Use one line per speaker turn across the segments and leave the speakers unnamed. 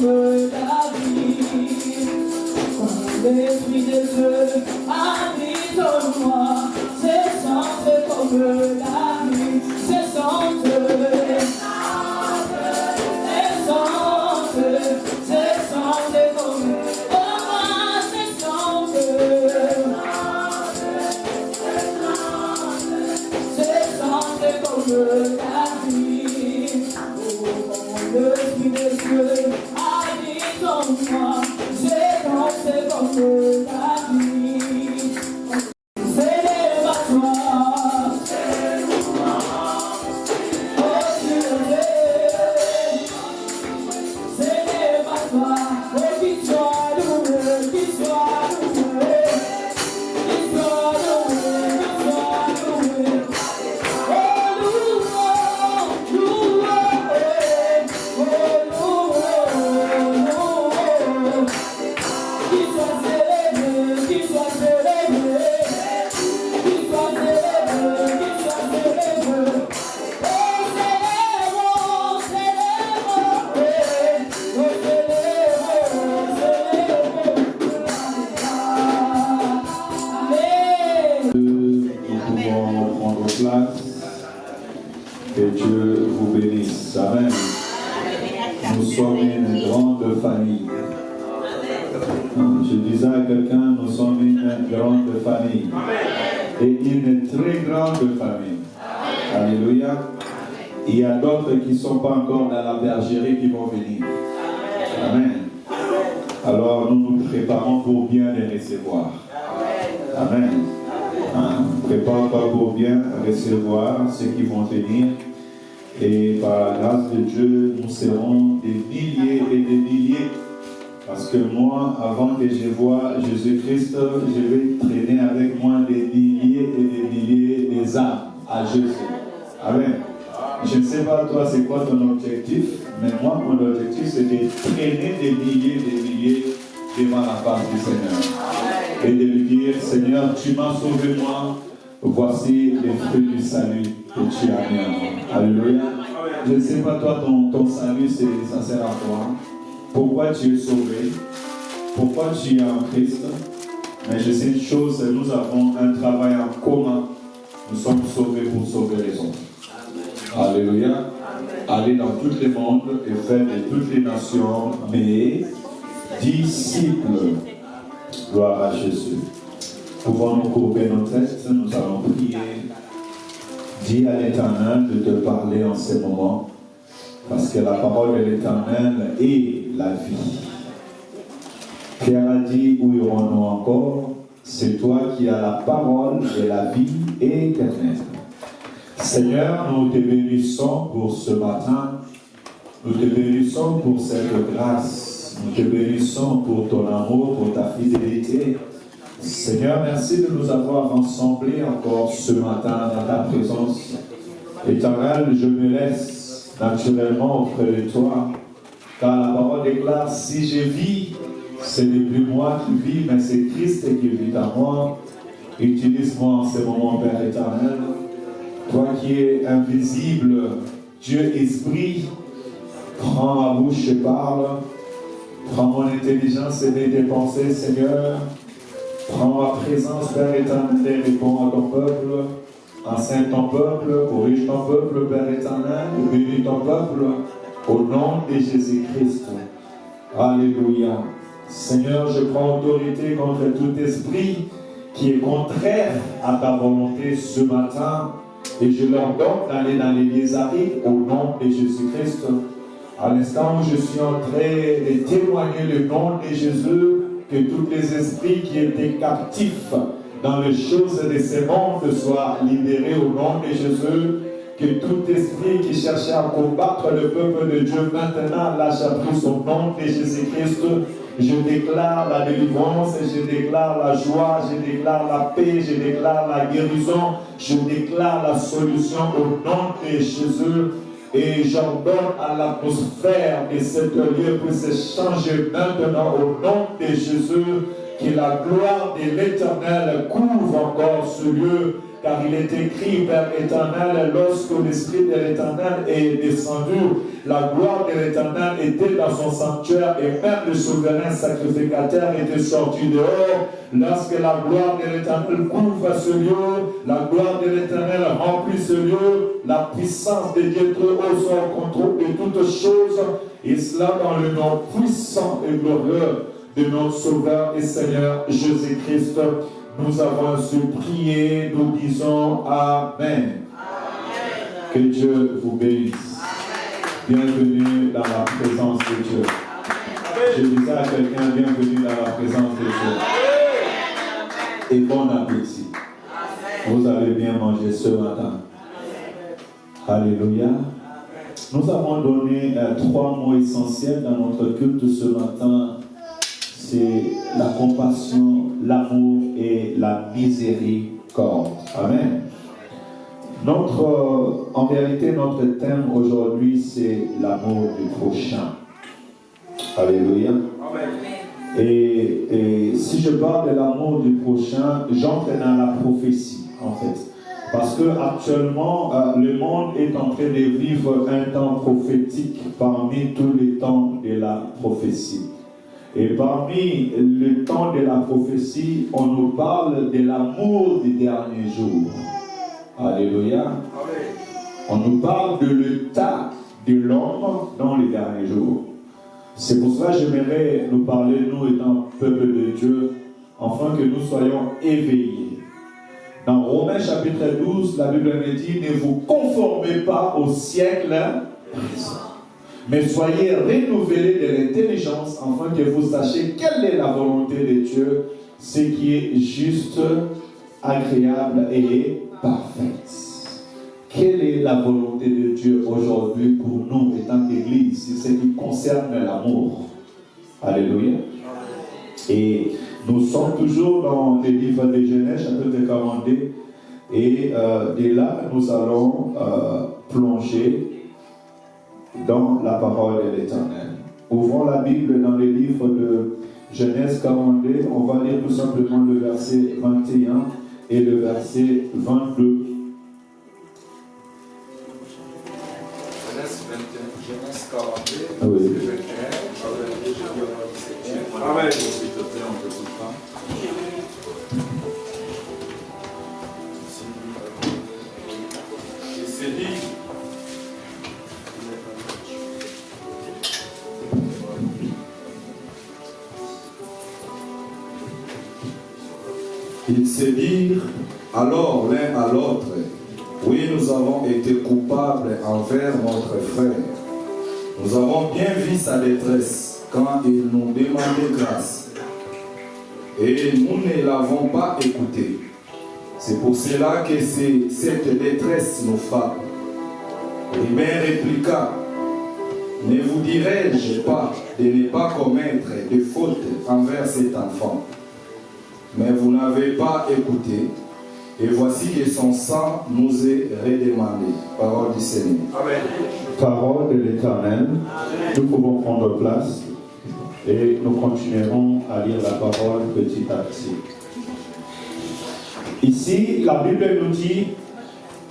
comme la vie. Quand l'Esprit de Dieu habite en moi, c'est sentir comme la vie, c'est sentir. La vie, oh, l'Esprit de Dieu habite en moi, j'ai dansé comme la vie. Célèbre à toi, oh Dieu, célèbre à toi, oh qu'il soit loué, qu'il soit loué, qu'il soit loué, qu'il soit loué.
Que Dieu vous bénisse. Amen. Nous sommes une grande famille. Je disais à quelqu'un, nous sommes une grande famille. Et une très grande famille. Alléluia. Il y a d'autres qui ne sont pas encore dans la bergerie qui vont venir. Amen. Alors nous nous préparons pour bien les recevoir. Amen. Prépare-toi pour bien recevoir ceux qui vont venir. Et par la grâce de Dieu, nous serons des milliers et des milliers. Parce que moi, avant que je voie Jésus-Christ, je vais traîner avec moi des milliers et des milliers des âmes à Jésus. Amen. Je ne sais pas toi, c'est quoi ton objectif, mais moi, mon objectif, c'est de traîner des milliers devant la face du Seigneur. Et de lui dire, Seigneur, tu m'as sauvé moi, voici les fruits du salut que tu as mis en moi. Alléluia. Je ne sais pas toi, ton salut, ça sert à quoi? Pourquoi tu es sauvé? Pourquoi tu es en Christ? Mais je sais une chose, nous avons un travail en commun. Nous sommes sauvés pour sauver les autres. Alléluia. Allez dans tous les mondes et faire de toutes les nations mes disciples. Gloire à Jésus. Pouvons-nous courber nos têtes, nous allons prier. Dis à l'Éternel de te parler en ces moments, parce que la parole de l'Éternel est la vie. Pierre a dit, où irons-nous encore? C'est toi qui as la parole de la vie éternelle. Seigneur, nous te bénissons pour ce matin. Nous te bénissons pour cette grâce. Nous te bénissons pour ton amour, pour ta fidélité. Seigneur, merci de nous avoir rassemblés encore ce matin dans ta présence. Éternel, je me laisse naturellement auprès de toi, car la parole déclare, si je vis, ce n'est plus moi qui vis, mais c'est Christ qui vit en moi. Utilise-moi en ce moment, Père éternel. Toi qui es invisible, Dieu esprit, prends ma bouche et parle. Prends mon intelligence et mes pensées, Seigneur. Prends ma présence, Père éternel, et réponds à ton peuple. Enseigne ton peuple, corrige ton peuple, Père éternel, bénis ton peuple, au nom de Jésus-Christ. Alléluia. Seigneur, je prends autorité contre tout esprit qui est contraire à ta volonté ce matin, et je leur donne d'aller dans les lieux arides au nom de Jésus-Christ. À l'instant où je suis en train de témoigner le nom de Jésus, que tous les esprits qui étaient captifs dans les choses de ce monde soient libérés au nom de Jésus. Que tout esprit qui cherchait à combattre le peuple de Dieu maintenant lâche prise au nom de Jésus-Christ. Je déclare la délivrance, je déclare la joie, je déclare la paix, je déclare la guérison, je déclare la solution au nom de Jésus. Et j'ordonne à l'atmosphère de cet lieu pour se changer maintenant au nom de Jésus. Que la gloire de l'Éternel couvre encore ce lieu. car il est écrit, Père éternel, lorsque l'Esprit de l'Éternel est descendu, la gloire de l'Éternel était dans son sanctuaire et même le souverain sacrificateur était sorti dehors. Lorsque la gloire de l'Éternel couvre ce lieu, la gloire de l'Éternel remplit ce lieu, la puissance de Dieu très haut soit au contrôle de toutes choses, et cela dans le nom puissant et glorieux de notre Sauveur et Seigneur Jésus-Christ. Nous avons su prier, nous disons Amen. Amen. Que Dieu vous bénisse. Amen. Bienvenue dans la présence de Dieu. Amen. Je disais à quelqu'un, bienvenue dans la présence de Dieu. Amen. Et bon appétit. Amen. Vous avez bien mangé ce matin. Amen. Alléluia. Nous avons donné 3 mots essentiels dans notre culte ce matin. C'est la compassion, l'amour et la miséricorde. Amen. En vérité, notre thème aujourd'hui, c'est l'amour du prochain. Alléluia. Amen. Et si je parle de l'amour du prochain, j'entre dans la prophétie, en fait. Parce que actuellement, le monde est en train de vivre un temps prophétique parmi tous les temps de la prophétie. Et parmi le temps de la prophétie, on nous parle de l'amour des derniers jours. Alléluia. Amen. On nous parle de l'état de l'homme dans les derniers jours. C'est pour cela que j'aimerais nous parler, nous étant peuple de Dieu, afin que nous soyons éveillés. Dans Romains chapitre 12, la Bible me dit, ne vous conformez pas au siècle présent, mais soyez renouvelés de l'intelligence, afin que vous sachiez quelle est la volonté de Dieu, ce qui est juste, agréable et parfaite. Quelle est la volonté de Dieu aujourd'hui pour nous, étant Église, c'est ce qui concerne l'amour. Alléluia. Et nous sommes toujours dans le livre de Genèse, chapitre 42, et de là, nous allons plonger dans la parole de l'Éternel. Ouvrons la Bible dans le livre de Genèse 42, on va lire tout simplement le verset 21 et le verset 22.
Genèse 42,
oui.
verset 21, Amen.
S'il te plaît, on ne t'écoute pas.
Il s'est dit, ils se dirent alors l'un à l'autre, oui, nous avons été coupables envers notre frère. Nous avons bien vu sa détresse quand il nous demandait grâce. Et nous ne l'avons pas écouté. C'est pour cela que cette détresse nous frappe. Ribin répliqua, ne vous dirai-je pas de ne pas commettre de faute envers cet enfant? Mais vous n'avez pas écouté. Et voici que son sang nous est redemandé. Parole du Seigneur. Amen.
Parole de l'Éternel. Nous pouvons prendre place et nous continuerons à lire la parole petit à petit. Ici, la Bible nous dit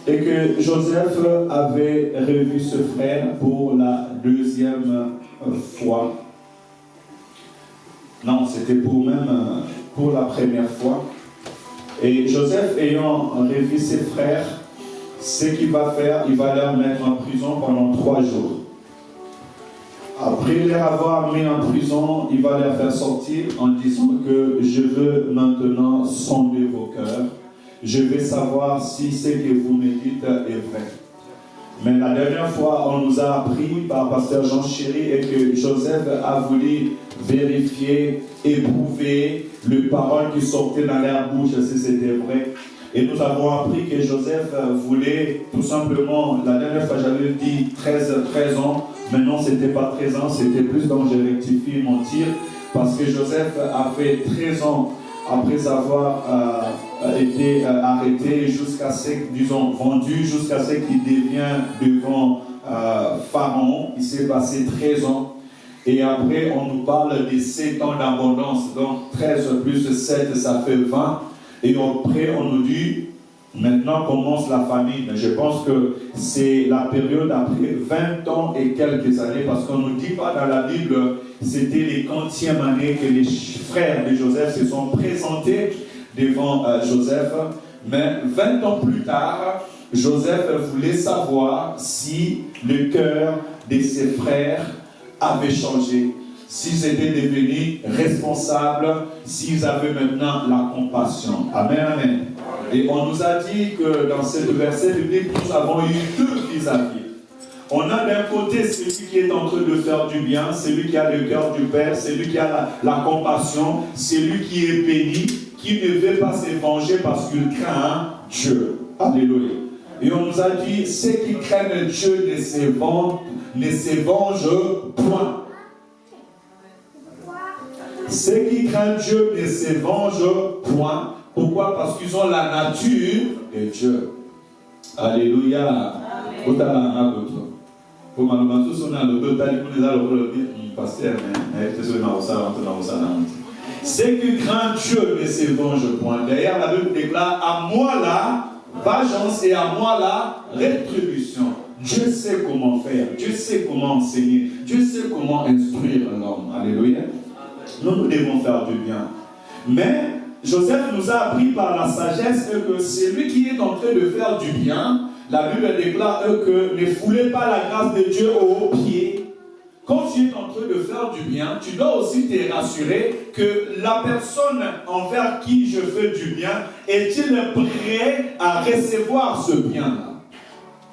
que Joseph avait revu ce frère pour la deuxième fois. Non, c'était pour la première fois. Et Joseph, ayant revu ses frères, ce qu'il va faire, il va les mettre en prison pendant 3 jours. Après les avoir mis en prison, il va les faire sortir en disant que je veux maintenant sonder vos cœurs. Je veux savoir si ce que vous me dites est vrai. Mais la dernière fois, on nous a appris par pasteur Jean Chéri et que Joseph a voulu vérifier, éprouver les paroles qui sortaient dans leur bouche, si c'était vrai. Et nous avons appris que Joseph voulait tout simplement, la dernière fois j'avais dit 13 ans, maintenant c'était pas 13 ans, c'était plus, donc j'ai rectifié mon tir, parce que Joseph a fait 13 ans après avoir été arrêté jusqu'à ce, disons, vendu, jusqu'à ce qu'il devienne devant Pharaon. Il s'est passé 13 ans. Et après, on nous parle de 7 ans d'abondance. Donc 13 plus 7, ça fait 20. Et après, on nous dit Maintenant commence la famine. Je pense que c'est la période après 20 ans et quelques années, parce qu'on ne nous dit pas dans la Bible, c'était les 40e année que les frères de Joseph se sont présentés devant Joseph. Mais 20 ans plus tard, Joseph voulait savoir si le cœur de ses frères avait changé, s'ils étaient devenus responsables, s'ils avaient maintenant la compassion. Amen, amen. Et on nous a dit que dans ce verset biblique, nous avons eu deux vis-à-vis. On a d'un côté celui qui est en train de faire du bien, celui qui a le cœur du Père, celui qui a la compassion, celui qui est béni, qui ne veut pas se venger parce qu'il craint Dieu. Alléluia. Et on nous a dit, ceux qui craignent Dieu ne se vengent point. Ceux qui craignent Dieu ne se vengent point. Pourquoi? Parce qu'ils ont la nature de Dieu. Alléluia. Ceux qui craignent Dieu ne se vengent point. D'ailleurs, la Bible déclare, à moi la vengeance et à moi la rétribution. Dieu sait comment faire, Dieu sait comment enseigner, Dieu sait comment instruire l'homme. Alléluia. Nous devons faire du bien. Mais Joseph nous a appris par la sagesse que celui qui est en train de faire du bien, la Bible déclare que ne foulez pas la grâce de Dieu aux pieds. Quand tu es en train de faire du bien, tu dois aussi te rassurer que la personne envers qui je fais du bien est-il prêt à recevoir ce bien-là.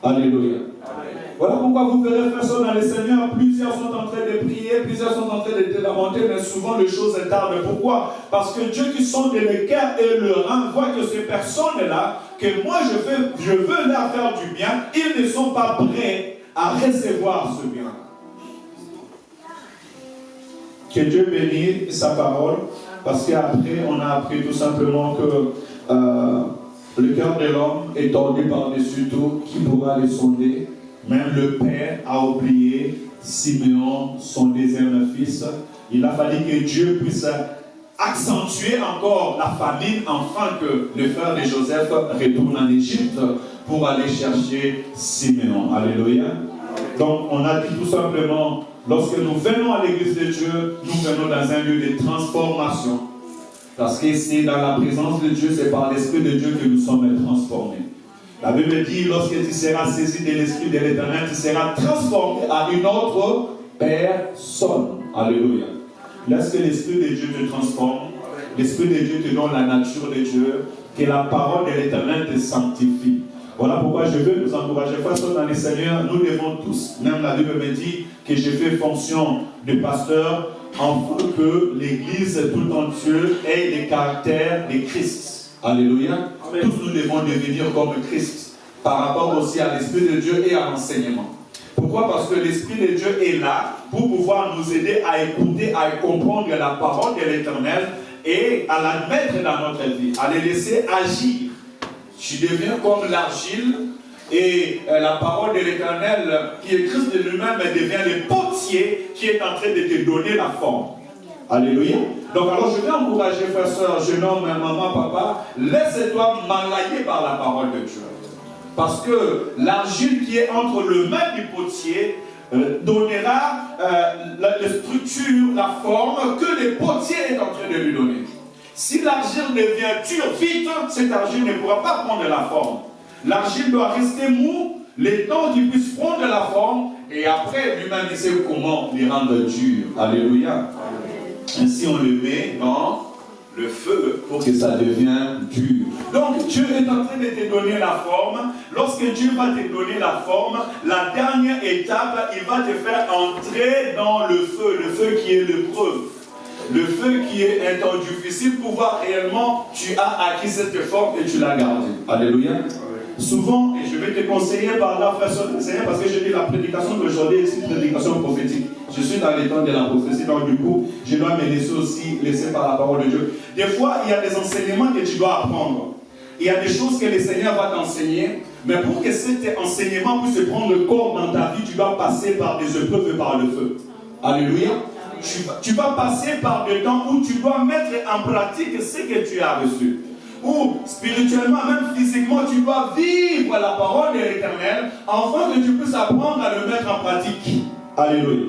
Alléluia. Voilà pourquoi vous verrez faire ça dans le Seigneur. Plusieurs sont en train de prier, plusieurs sont en train de te lamenter, mais souvent les choses tardent. Pourquoi? Parce que Dieu qui sonde le cœur et le rein voit que ces personnes-là, que moi je veux leur faire du bien, ils ne sont pas prêts à recevoir ce bien. Que Dieu bénisse sa parole, parce qu'après on a appris tout simplement que le cœur de l'homme est tordu par-dessus tout, qui pourra le sonder. Même le père a oublié Siméon, son deuxième fils. Il a fallu que Dieu puisse accentuer encore la famine afin que le frère de Joseph retourne en Égypte pour aller chercher Siméon. Alléluia. Donc on a dit tout simplement, lorsque nous venons à l'église de Dieu, nous venons dans un lieu de transformation. Parce que c'est dans la présence de Dieu, c'est par l'Esprit de Dieu que nous sommes transformés. La Bible dit, lorsque tu seras saisi de l'Esprit de l'Éternel, tu seras transformé à une autre personne. Alléluia. Laisse que l'Esprit de Dieu te transforme. L'Esprit de Dieu te donne la nature de Dieu. Que la parole de l'Éternel te sanctifie. Voilà pourquoi je veux nous encourager. Face dans les Seigneurs, nous devons tous, même la Bible me dit que je fais fonction de pasteur, afin que l'Église tout entière ait le caractère de Christ. Alléluia. Amen. Tous nous devons devenir comme Christ par rapport aussi à l'Esprit de Dieu et à l'enseignement. Pourquoi? Parce que l'Esprit de Dieu est là pour pouvoir nous aider à écouter, à comprendre la parole de l'Éternel et à la mettre dans notre vie, à les laisser agir. Tu deviens comme l'argile et la parole de l'Éternel qui est Christ de lui-même devient le potier qui est en train de te donner la forme. Alléluia. Donc alors je vais encourager frère, soeur, jeune homme, maman, papa, laisse-toi m'enlayer par la parole de Dieu. Parce que l'argile qui est entre le main du potier donnera la structure, la forme que le potier est en train de lui donner. Si l'argile devient dure vite, cette argile ne pourra pas prendre la forme. L'argile doit rester mou, le temps qu'il puisse prendre la forme, et après lui-même il sait comment les rendre dur. Alléluia. Ainsi on le met dans le feu pour que ça devienne dur. Donc Dieu est en train de te donner la forme. Lorsque Dieu va te donner la forme, la dernière étape, il va te faire entrer dans le feu qui est l'épreuve. Le feu qui est un temps difficile pour voir réellement tu as acquis cette forme et tu l'as gardée. Alléluia. Souvent, et je vais te conseiller par là, frère, Seigneur, parce que je dis la prédication d'aujourd'hui est une prédication prophétique. Je suis dans les temps de la prophétie, donc du coup, je dois me laisser aussi laisser par la parole de Dieu. Des fois, il y a des enseignements que tu dois apprendre. Il y a des choses que le Seigneur va t'enseigner, mais pour que cet enseignement puisse prendre corps dans ta vie, tu dois passer par des épreuves et par le feu. Alléluia. Tu vas passer par des temps où tu dois mettre en pratique ce que tu as reçu. ou spirituellement, même physiquement, tu dois vivre la parole de l'Éternel afin que tu puisses apprendre à le mettre en pratique. Alléluia.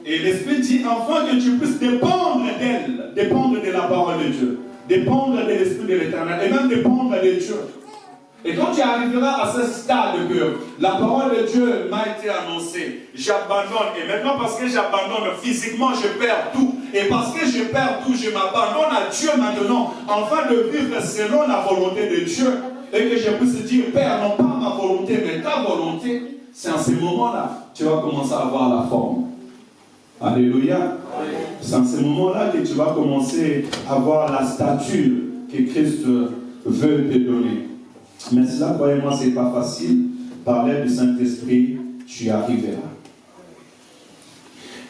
Et l'Esprit dit afin que tu puisses dépendre d'elle, dépendre de la parole de Dieu, dépendre de l'Esprit de l'Éternel et même dépendre de Dieu. Et quand tu arriveras à ce stade que la parole de Dieu m'a été annoncée, j'abandonne. Et maintenant, parce que j'abandonne physiquement, je perds tout. Et parce que je perds tout, je m'abandonne à Dieu maintenant, afin de vivre selon la volonté de Dieu. Et que je puisse dire, Père, non pas ma volonté, mais ta volonté. C'est en ce moment-là que tu vas commencer à avoir la forme. Alléluia. C'est en ce moment-là que tu vas commencer à avoir la stature que Christ veut te donner. Mais cela, croyez-moi, ce n'est pas facile. Par l'aide du Saint-Esprit, tu y arriveras.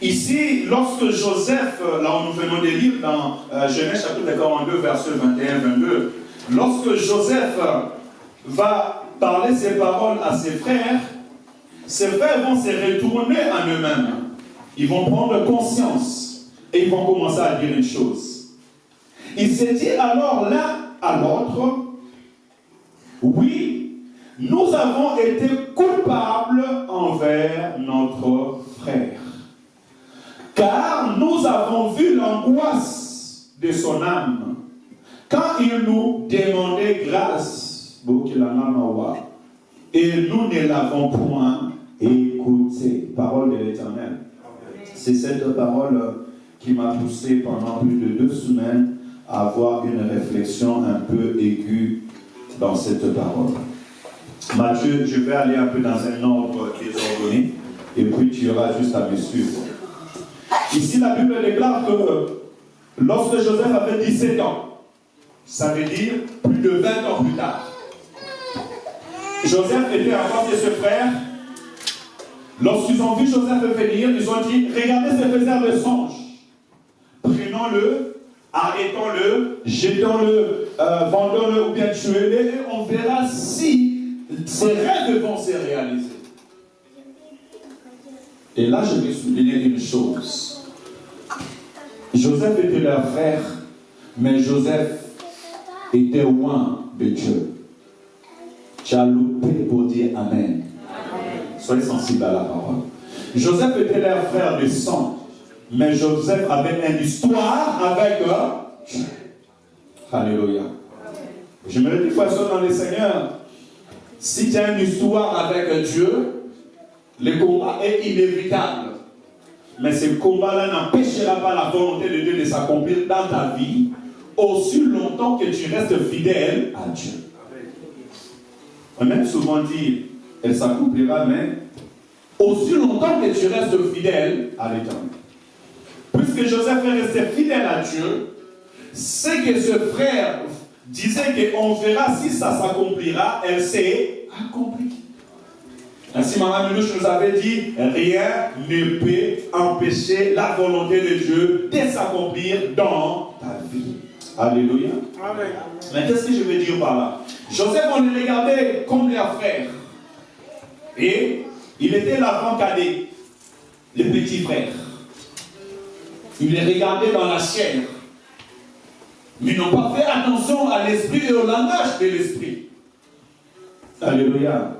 Ici, lorsque Joseph, là où nous venons de lire dans Genèse chapitre 42, verset 21-22, lorsque Joseph va parler ces paroles à ses frères vont se retourner en eux-mêmes. Ils vont prendre conscience et ils vont commencer à dire une chose. Il se dit alors l'un à l'autre, oui, nous avons été coupables envers notre frère, car nous avons vu l'angoisse de son âme quand il nous demandait grâce, et nous ne l'avons point écouté. Parole de l'Éternel. C'est cette parole qui m'a poussé pendant plus de 2 semaines à avoir une réflexion un peu aiguë dans cette parole. Matthieu, je vais aller un peu dans un ordre désordonné et puis tu auras juste à me suivre. Ici, la Bible déclare que lorsque Joseph avait 17 ans, ça veut dire plus de 20 ans plus tard, Joseph était en face de ses frères. Lorsqu'ils ont vu Joseph venir, ils ont dit, regardez ce faiseur de songe. Prenons-le, arrêtons-le, jetons-le, vendons-le ou bien tuez-le, et on verra si ces rêves vont se réaliser. Et là, je vais souligner une chose. Joseph était leur frère, mais Joseph était loin de Dieu. Tu as loupé pour dire Amen. Soyez sensibles à la parole. Joseph était leur frère de sang, mais Joseph avait une histoire avec Dieu. Alléluia. Je me le dis fois dans le Seigneur, si tu as une histoire avec Dieu, le combat est inévitable. Mais ce combat-là n'empêchera pas la volonté de Dieu de s'accomplir dans ta vie aussi longtemps que tu restes fidèle à Dieu. On aime souvent dire, elle s'accomplira, mais aussi longtemps que tu restes fidèle à l'Éternel. Puisque Joseph est resté fidèle à Dieu, c'est que ce frère disait qu'on verra si ça s'accomplira, elle s'est accomplie. Ainsi, Maman Minouche nous avait dit, rien ne peut empêcher la volonté de Dieu de s'accomplir dans ta vie. Alléluia. Amen. Mais qu'est-ce que je veux dire par là? Joseph, on le regardait comme leur frère. Et il était l'avant cadet, le petit frère. Il les regardait dans la chair. Mais ils n'ont pas fait attention à l'esprit et au langage de l'esprit. Alléluia.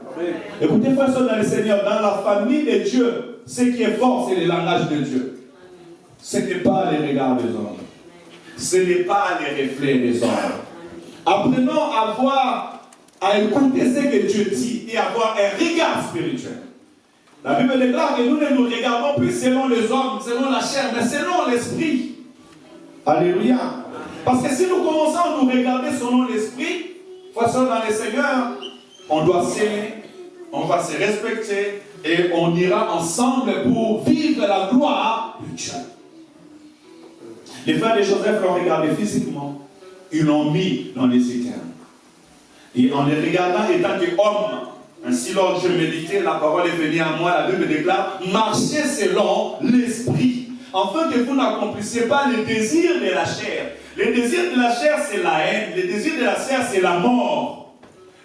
Écoutez, frères et sœurs dans le Seigneur, dans la famille de Dieu, ce qui est fort, c'est le langage de Dieu. Ce n'est pas les regards des hommes. Ce n'est pas les reflets des hommes. Apprenons à écouter ce que Dieu dit et avoir un regard spirituel. La Bible déclare que nous ne nous regardons plus selon les hommes, selon la chair, mais selon l'esprit. Alléluia. Parce que si nous commençons à nous regarder selon l'esprit, façon dans le Seigneur, on doit s'aimer, on va se respecter et on ira ensemble pour vivre la gloire de Dieu. Les frères de Joseph l'ont regardé physiquement, ils l'ont mis dans les citernes. Et en les regardant étant qu'homme, ainsi lorsque je méditais, la parole est venue à moi, la Bible déclare, marchez selon l'esprit, afin que vous n'accomplissiez pas les désirs de la chair. Les désirs de la chair, c'est la haine. Les désirs de la chair, c'est la mort.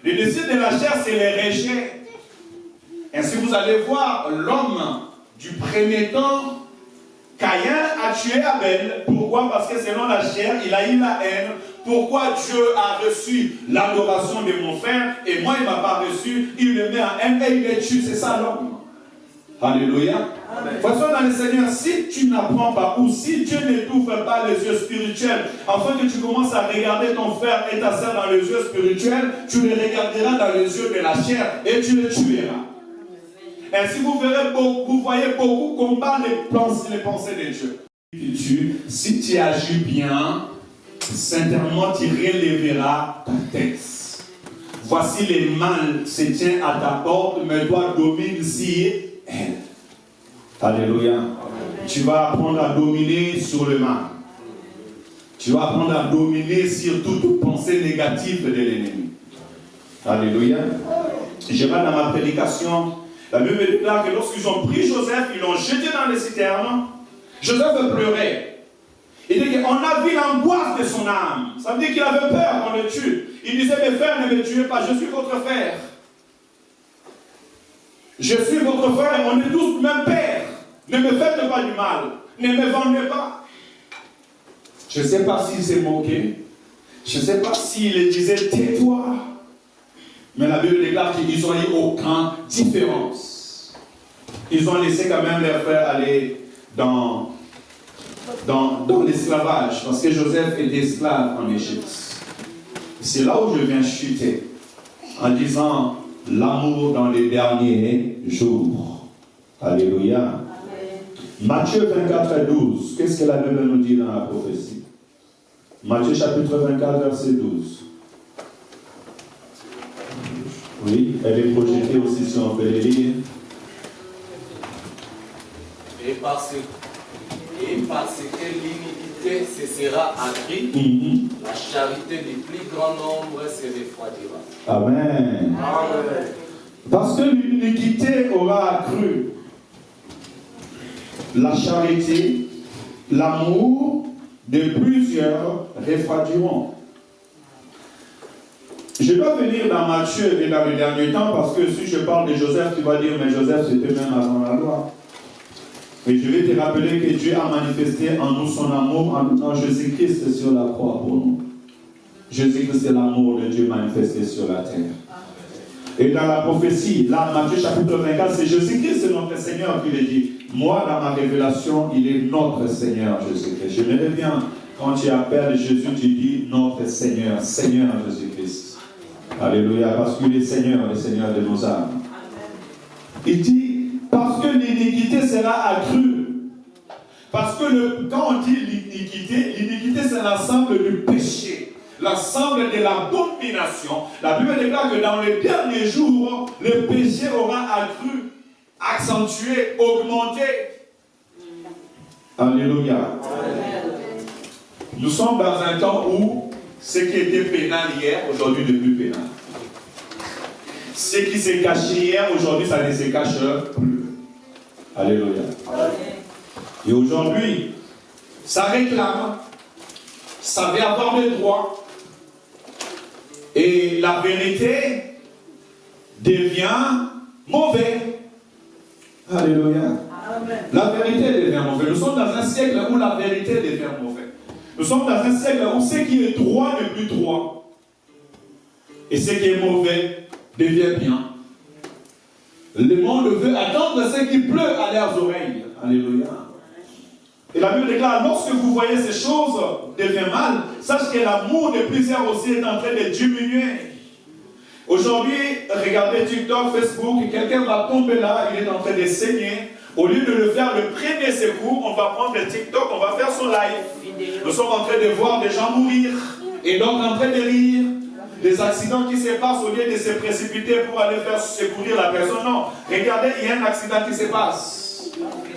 Les désirs de la chair, c'est les rejet. Ainsi, vous allez voir l'homme du premier temps, Caïn a tué Abel. Pourquoi? Parce que selon la chair, il a eu la haine. Pourquoi Dieu a reçu l'adoration de mon frère et moi il ne m'a pas reçu, il le met en haine et il le tue. C'est ça l'homme. Alléluia. Voici dans le Seigneur, si tu n'apprends pas ou si Dieu ne t'ouvre pas les yeux spirituels, afin que tu commences à regarder ton frère et ta sœur dans les yeux spirituels, tu les regarderas dans les yeux de la chair et tu les tueras. Ainsi vous verrez, vous voyez beaucoup combattre les pensées de Dieu. Si tu agis bien, sincèrement tu relèveras ta tête. Voici les mal se tient à ta porte, mais toi domine sur elle. Alléluia. Amen. Tu vas apprendre à dominer sur le mal. Tu vas apprendre à dominer sur toute pensée négative de l'ennemi. Alléluia. Je vais dans ma prédication. La Bible déclare que lorsqu'ils ont pris Joseph, ils l'ont jeté dans les citernes. Joseph pleurait. Il dit qu'on a vu l'angoisse de son âme. Ça veut dire qu'il avait peur qu'on le tue. Il disait, mes frères, ne me tuez pas, je suis votre frère. Je suis votre frère, on est tous même père. Ne me faites pas du mal. Ne me vendez pas. Je ne sais pas s'il s'est moqué. Je ne sais pas s'il disait, tais-toi. Mais la Bible déclare qu'ils n'ont eu aucune différence. Ils ont laissé quand même leurs frères aller dans l'esclavage. Parce que Joseph était esclave en Égypte. C'est là où je viens chuter. En disant l'amour dans les derniers jours. Alléluia. Amen. Matthieu 24, 12. Qu'est-ce que la Bible nous dit dans la prophétie? Matthieu chapitre 24, verset 12. Oui, elle est projetée aussi si on peut les lire.
Et parce que l'iniquité cessera accrue, la charité du plus grand nombre se refroidira.
Amen.
Amen.
Parce que l'iniquité aura accru, la charité, l'amour de plusieurs refroidiront. Je dois venir dans Matthieu et dans le dernier temps parce que si je parle de Joseph, tu vas dire, mais Joseph c'était même avant la loi. Mais je vais te rappeler que Dieu a manifesté en nous son amour en Jésus-Christ sur la croix pour nous. Jésus-Christ c'est l'amour de Dieu manifesté sur la terre. Et dans la prophétie, là, Matthieu chapitre 24, c'est Jésus-Christ, c'est notre Seigneur qui le dit. Moi, dans ma révélation, il est notre Seigneur Jésus-Christ. J'aimerais bien, quand tu appelles Jésus, tu dis notre Seigneur, Seigneur Jésus-Christ. Alléluia, parce qu'il est Seigneur, le Seigneur de nos âmes. Il dit, parce que l'iniquité sera accrue. Parce que quand on dit l'iniquité c'est l'ensemble du péché. L'ensemble de l'abomination. La Bible déclare que dans les derniers jours, le péché aura accru, accentué, augmenté. Alléluia. Amen. Nous sommes dans un temps où ce qui était pénal hier, aujourd'hui n'est plus pénal. Ce qui s'est caché hier, aujourd'hui ça ne se cache plus. Alléluia. Amen. Et aujourd'hui, ça réclame, ça veut avoir des droits. Et la vérité devient mauvaise. Alléluia. Amen. La vérité devient mauvaise. Nous sommes dans un siècle où la vérité devient mauvaise. Nous sommes dans un siècle où ce qui est droit n'est plus droit. Et ce qui est mauvais devient bien. Le monde veut attendre ce qui pleut à leurs oreilles. Alléluia. Et la Bible déclare, lorsque vous voyez ces choses devenir mal, sachez que l'amour de plusieurs aussi est en train de diminuer. Aujourd'hui, regardez TikTok, Facebook, quelqu'un va tomber là, il est en train de saigner. Au lieu de le faire le premier secours, on va prendre le TikTok, on va faire son live. Nous sommes en train de voir des gens mourir, et donc en train de rire. Des accidents qui se passent, au lieu de se précipiter pour aller faire secourir la personne. Non, regardez, il y a un accident qui se passe.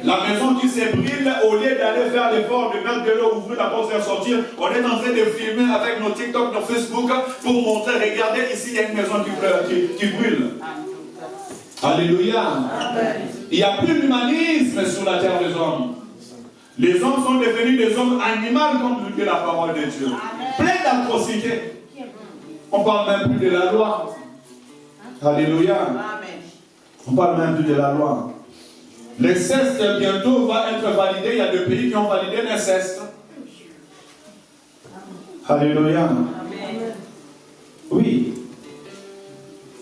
La maison qui se brûle, au lieu d'aller faire l'effort de mettre de l'eau, ouvrir la porte, faire sortir, on est en train de filmer avec nos TikTok, nos Facebook, pour montrer, regardez, ici il y a une maison qui brûle. Alléluia. Amen. Il n'y a plus d'humanisme sur la terre des hommes. Les hommes sont devenus des hommes animaux, comme nous dit la parole de Dieu. Plein d'atrocités. On ne parle même plus de la loi. Alléluia. Amen. On ne parle même plus de la loi. L'inceste bientôt va être validé. Il y a des pays qui ont validé l'inceste. Alléluia. Oui.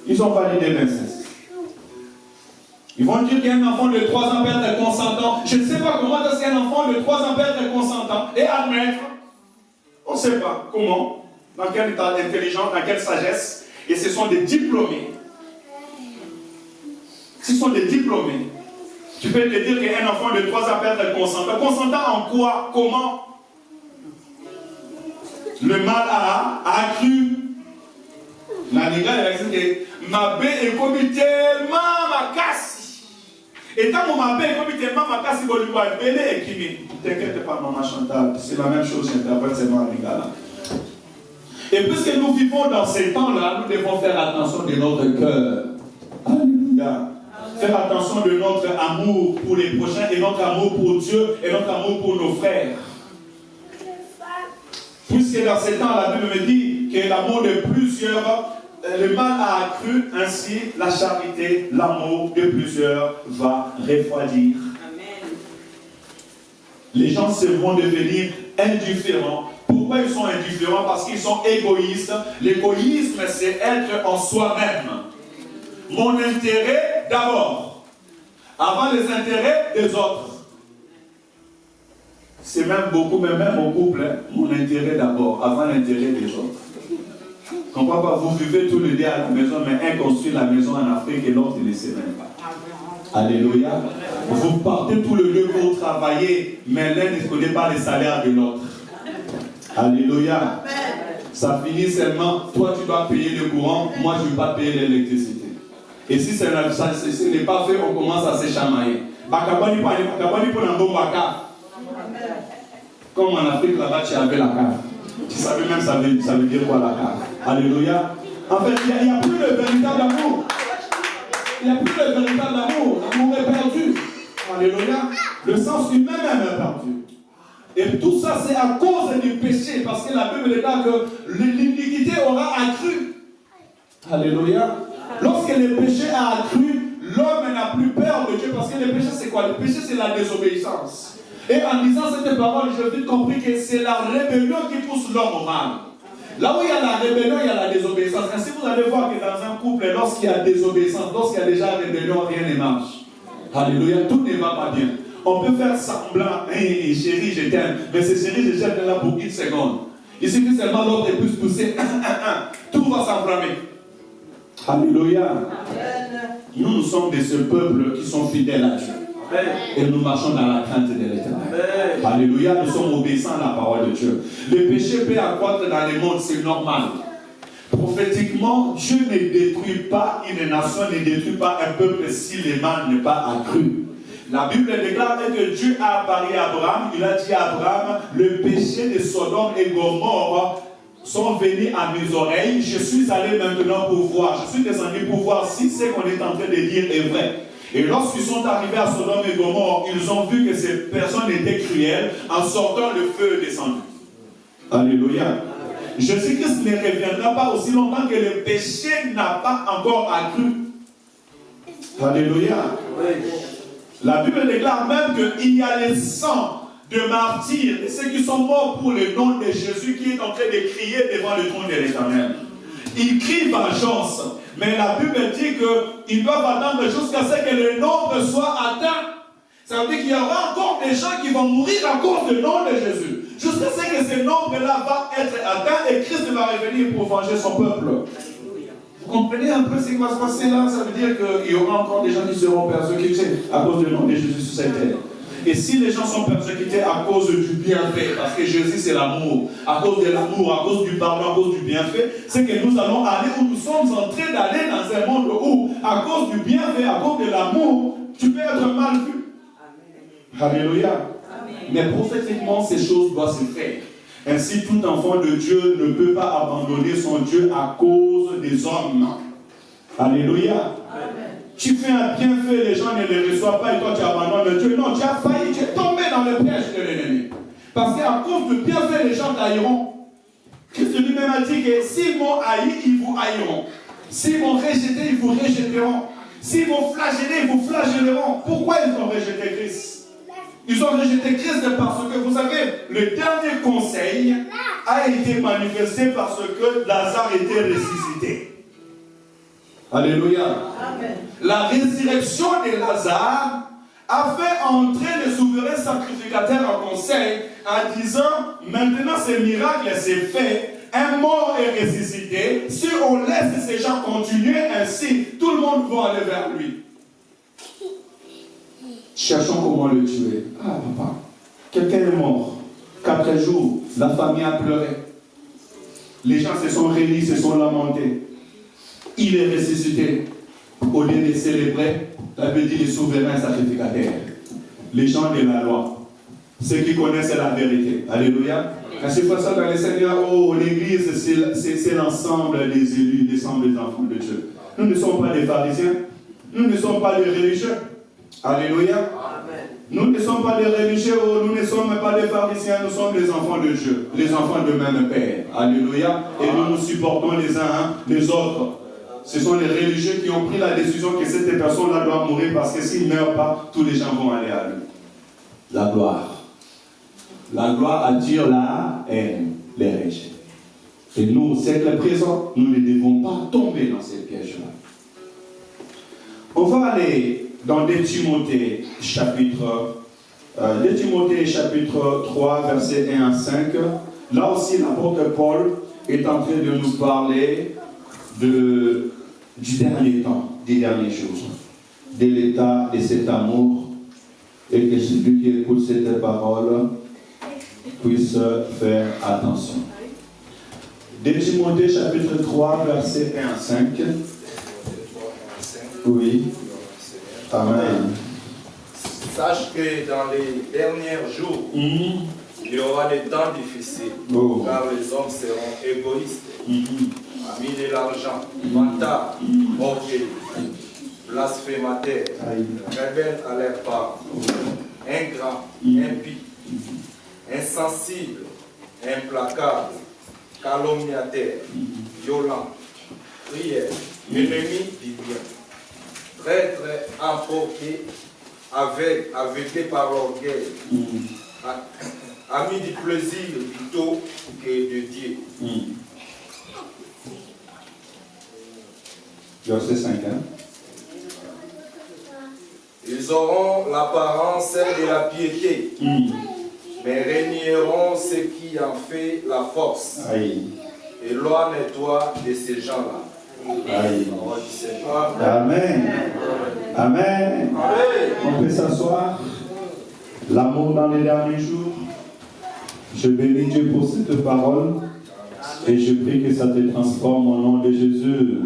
Ils ont validé l'inceste. Ils vont dire qu'un enfant de 3 ans peut être consentant. Je ne sais pas comment est-ce qu'un enfant de 3 ans peut être consentant et admettre. On ne sait pas comment, dans quel état d'intelligence, dans quelle sagesse. Et ce sont des diplômés. Ce sont des diplômés. Tu peux te dire qu'un enfant de 3 ans peut être consentant. Consentant en quoi? Comment? Le mal a accru. La nigga, elle a dit que ma bé est comme tellement ma casse. Et tant que ma bé est comme tellement ma casse, il va lui voir belé et qui t'inquiète pas, maman Chantal, c'est la même chose, j'interprète seulement la nigga là. Et puisque nous vivons dans ces temps-là, nous devons faire attention de notre cœur. Alléluia. Faire attention de notre amour pour les prochains et notre amour pour Dieu et notre amour pour nos frères. Puisque dans ces temps, la Bible me dit que l'amour de plusieurs, le mal a accru, ainsi la charité, l'amour de plusieurs va refroidir. Amen. Les gens se vont devenir indifférents. Pourquoi ils sont indifférents? Parce qu'ils sont égoïstes. L'égoïsme, c'est être en soi-même. Mon intérêt d'abord, avant les intérêts des autres. C'est même beaucoup, mais même au couple, hein, mon intérêt d'abord, avant l'intérêt des autres. Comprends pas, vous vivez tous les deux à la maison, mais un construit la maison en Afrique et l'autre ne le sait même pas. Alléluia. Vous partez tout le lieu pour travailler, mais l'un ne connaît pas les salaires de l'autre. Alléluia. Ça finit seulement, toi tu dois payer le courant, moi je ne vais pas payer l'électricité. Et si ce n'est pas fait, on commence à se chamailler. Comme en Afrique, là-bas, tu avais la cave. Tu savais même ça veut dire quoi la cave. Alléluia. En fait, il n'y a plus de véritable amour. Il n'y a plus de véritable amour. L'amour est perdu. Alléluia. Le sens humain même est perdu. Et tout ça, c'est à cause du péché. Parce que la Bible déclare que l'iniquité aura accru. Alléluia. Lorsque le péché a accru, l'homme n'a plus peur de Dieu. Parce que le péché, c'est quoi? Le péché, c'est la désobéissance. Et en disant cette parole, j'ai vite compris que c'est la rébellion qui pousse l'homme au mal. Là où il y a la rébellion, il y a la désobéissance. Ainsi, vous allez voir que dans un couple, lorsqu'il y a désobéissance, lorsqu'il y a déjà rébellion, rien ne marche. Alléluia, tout ne va pas bien. On peut faire semblant, hey, chérie, je t'aime, mais c'est chérie, je t'aime là pour une seconde. Il suffit seulement l'autre est plus poussé, tout va s'enflammer. Alléluia. Nous sommes de ce peuple qui sont fidèles à Dieu. Et nous marchons dans la crainte de l'Éternel. Alléluia, nous sommes obéissants à la parole de Dieu. Le péché peut accroître dans le monde, c'est normal. Prophétiquement, Dieu ne détruit pas une nation, ne détruit pas un peuple si le mal n'est pas accru. La Bible déclare que Dieu a apparu à Abraham, il a dit à Abraham, le péché de Sodome et Gomorrhe sont venus à mes oreilles, je suis allé maintenant pour voir, je suis descendu pour voir si ce qu'on est en train de dire est vrai. Et lorsqu'ils sont arrivés à Sodome et Gomorrhe, ils ont vu que ces personnes étaient cruelles. En sortant, le feu est descendu. Alléluia. Jésus-Christ ne reviendra pas aussi longtemps que le péché n'a pas encore accru. Alléluia. La Bible déclare même qu'il y a les sangs de martyrs et ceux qui sont morts pour le nom de Jésus qui est en train de crier devant le trône de l'Éternel. Ils crient vengeance. Mais la Bible dit qu'ils doivent attendre jusqu'à ce que le nombre soit atteint. Ça veut dire qu'il y aura encore des gens qui vont mourir à cause du nom de Jésus. Jusqu'à ce que ce nombre-là va être atteint et Christ va revenir pour venger son peuple. Vous comprenez un peu ce qui va se passer là? Ça veut dire qu'il y aura encore des gens qui seront persécutés à cause du nom de Jésus sur cette terre. Et si les gens sont persécutés à cause du bienfait, parce que Jésus c'est l'amour, à cause de l'amour, à cause du pardon, à cause du bienfait, c'est que nous allons aller où nous sommes en train d'aller dans un monde où, à cause du bienfait, à cause de l'amour, tu peux être mal vu. Amen. Alléluia. Amen. Mais prophétiquement, ces choses doivent se faire. Ainsi, tout enfant de Dieu ne peut pas abandonner son Dieu à cause des hommes. Alléluia. Amen. Tu fais un bienfait, les gens ne le reçoivent pas et toi tu abandonnes le Dieu. Non, tu as failli, tu es tombé dans le piège de l'ennemi. Parce qu'à cause du bienfait, les gens t'haïront. Christ lui-même a dit que s'ils m'ont haï, ils vous haïront. S'ils m'ont rejeté, ils vous rejetteront. S'ils vont flageller, ils vous flagelleront. Pourquoi ils ont rejeté Christ? Ils ont rejeté Christ parce que, vous savez, le dernier conseil a été manifesté parce que Lazare était ressuscité. Alléluia. Amen. La résurrection de Lazare a fait entrer le souverain sacrificateur en conseil en disant, maintenant ce miracle s'est fait, un mort est ressuscité, si on laisse ces gens continuer ainsi, tout le monde va aller vers lui. Cherchons comment le tuer. Ah papa, quelqu'un est mort. 4 jours, la famille a pleuré. Les gens se sont réunis, se sont lamentés. Il est ressuscité. Au lieu de célébrer, ça veut dire les souverains sacrificateurs, les gens de la loi, ceux qui connaissent la vérité. Alléluia. Quand c'est pour ça dans les Seigneurs, oh, l'église, c'est l'ensemble des élus, l'ensemble des enfants de Dieu. Nous ne sommes pas des pharisiens, nous ne sommes pas des religieux. Alléluia. Amen. Nous ne sommes pas des religieux, nous ne sommes pas des pharisiens, nous sommes les enfants de Dieu, les enfants de même Père. Alléluia. Et nous nous supportons les uns les autres. Ce sont les religieux qui ont pris la décision que cette personne-là doit mourir parce que s'il ne meurt pas, tous les gens vont aller à lui. La gloire. La gloire attire la haine, les rejet. Et nous, au siècle présent, nous ne devons pas tomber dans ces pièges-là. On va aller dans 2 Timothée chapitre 3, versets 1 à 5. Là aussi, l'apôtre Paul est en train de nous parler du dernier temps, des derniers jours, de l'état de cet amour, et que celui qui écoute cette parole puisse faire attention. 2 Timothée chapitre 3, versets 1 à 5. Oui. Amen.
Sache que dans les derniers jours, il y aura des temps difficiles, car les hommes seront égoïstes, amis de l'argent, mentards, orgueilleux, blasphémateurs, rebelles à leur part, ingrats, impies, insensibles, implacables, calomniateurs, violents, prières, ennemis du bien, traîtres, emportés, aveuglés par l'orgueil, amis du plaisir plutôt que de Dieu.
Verset 5.
Ils auront l'apparence de la piété, mais régneront ce qui en fait la force. Éloigne-toi de ces gens-là.
Amen. Amen. On peut s'asseoir. L'amour dans les derniers jours. Je bénis Dieu pour cette parole. Et je prie que ça te transforme au nom de Jésus.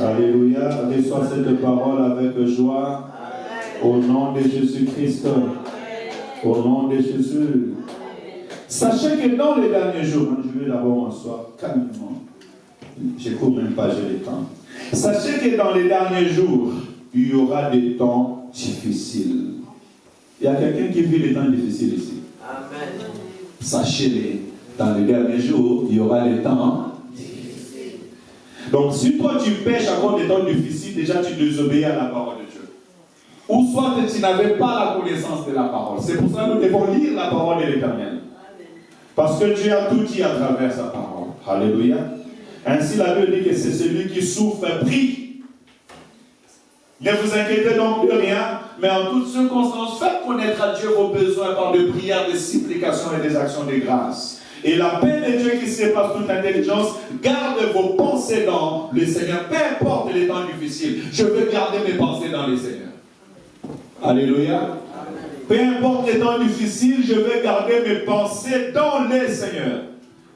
Alléluia. Reçois cette parole avec joie. Au nom de Jésus-Christ. Au nom de Jésus. Sachez que dans les derniers jours, je vais d'abord m'asseoir calmement. Je ne cours même pas, j'ai le temps. Sachez que dans les derniers jours, il y aura des temps difficiles. Il y a quelqu'un qui vit les temps difficiles ici. Amen. Sachez-le, dans les derniers jours, il y aura des temps difficiles. Donc, si toi tu pêches à cause des temps difficiles, déjà tu désobéis à la parole de Dieu. Ou soit tu n'avais pas la connaissance de la parole. C'est pour ça que nous devons lire la parole de l'Éternel. Parce que Dieu a tout dit à travers sa parole. Alléluia. Ainsi, la Bible dit que c'est celui qui souffre, prie. Ne vous inquiétez donc de rien, mais en toutes circonstances, faites connaître à Dieu vos besoins par des prières, des supplications et des actions de grâce. Et la paix de Dieu qui dépasse toute intelligence, garde vos pensées dans le Seigneur. Peu importe les temps difficiles, je veux garder mes pensées dans le Seigneur. Alléluia. Peu importe les temps difficiles, je veux garder mes pensées dans le Seigneur.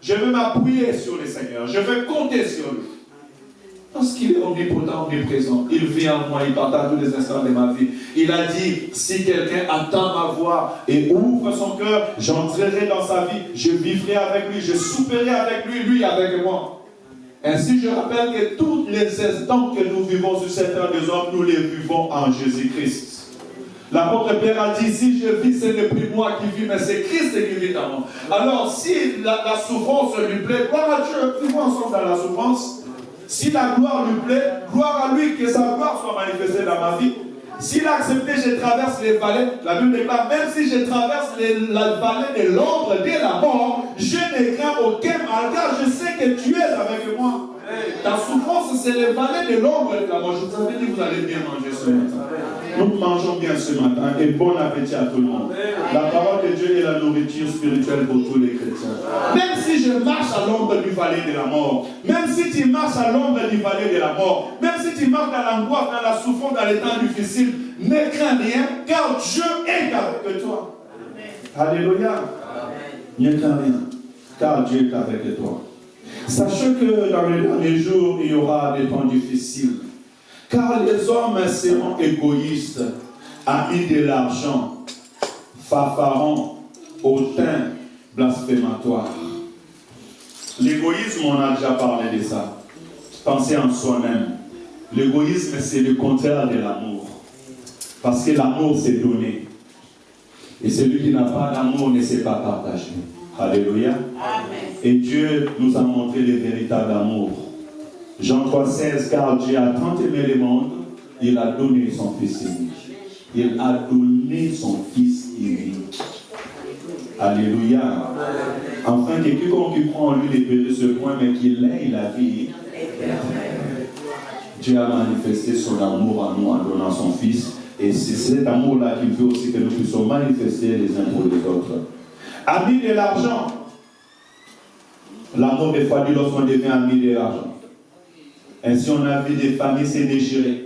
Je veux m'appuyer sur le Seigneur. Je veux compter sur lui. Parce qu'il est omnipotent, omniprésent. Il vit en moi, il partage tous les instants de ma vie. Il a dit, si quelqu'un attend ma voix et ouvre son cœur, j'entrerai dans sa vie, je vivrai avec lui, je souperai avec lui, lui avec moi. Ainsi, je rappelle que tous les instants que nous vivons sur cette terre des hommes, nous les vivons en Jésus-Christ. L'apôtre Pierre a dit, si je vis, ce n'est plus moi qui vis, mais c'est Christ qui vit en moi. Alors, si la souffrance lui plaît, gloire à Dieu, vivons ensemble dans la souffrance. Si la gloire lui plaît, gloire à lui, que sa gloire soit manifestée dans ma vie. S'il a accepté, je traverse les vallées. La Bible déclare, même si je traverse la vallée de l'ombre de la mort, je ne crains aucun mal, car je sais que tu es avec moi. Ta souffrance, c'est les vallées de l'ombre de la mort. Je vous avais dit, vous allez bien manger ce matin. Nous mangeons bien ce matin et bon appétit à tout le monde. La parole de Dieu est la nourriture spirituelle pour tous les chrétiens. Même si je marche à l'ombre du vallée de la mort, même si tu marches à l'ombre du vallée de la mort, même si tu marches dans l'angoisse, dans la souffrance, dans les temps difficiles, ne crains rien, car Dieu est avec toi. Alléluia. Ne crains rien, car Dieu est avec toi. Sachez que dans les derniers jours, il y aura des temps difficiles. Car les hommes seront égoïstes, amis de l'argent, fanfarons, hautains, blasphématoires. L'égoïsme, on a déjà parlé de ça. Penser en soi-même. L'égoïsme, c'est le contraire de l'amour. Parce que l'amour, c'est donner. Et celui qui n'a pas d'amour ne sait pas partager. Alléluia. Amen. Et Dieu nous a montré le véritable amour. Jean 3,16, car Dieu a tant aimé le monde, il a donné son Fils unique. Il a donné son Fils unique. Alléluia. Afin que quiconque qui croit en lui ne périsse ce point, mais qu'il ait la vie. Dieu a manifesté son amour à nous en donnant son Fils. Et c'est cet amour-là qu'il veut aussi que nous puissions manifester les uns pour les autres. Amis de l'argent. L'amour des fois dit lorsqu'on devient ami de l'argent. Ainsi on a vu des familles se déchirer.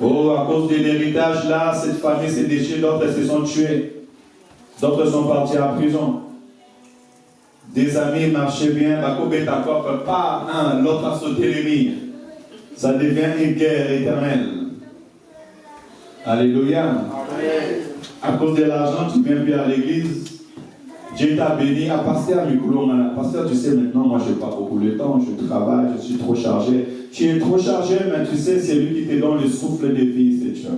Oh, à cause de l'héritage là, cette famille s'est déchirée, d'autres se sont tués. D'autres sont partis en prison. Des amis marchaient bien, pas un, l'autre a sauté les murs. Ça devient une guerre éternelle. Alléluia. Amen. À cause de l'argent, tu viens plus à l'église. Dieu t'a béni. À pasteur, pasteur, tu sais, maintenant, moi, je n'ai pas beaucoup de temps. Je travaille, je suis trop chargé. Tu es trop chargé, mais tu sais, c'est lui qui te donne le souffle de vie, c'est Dieu.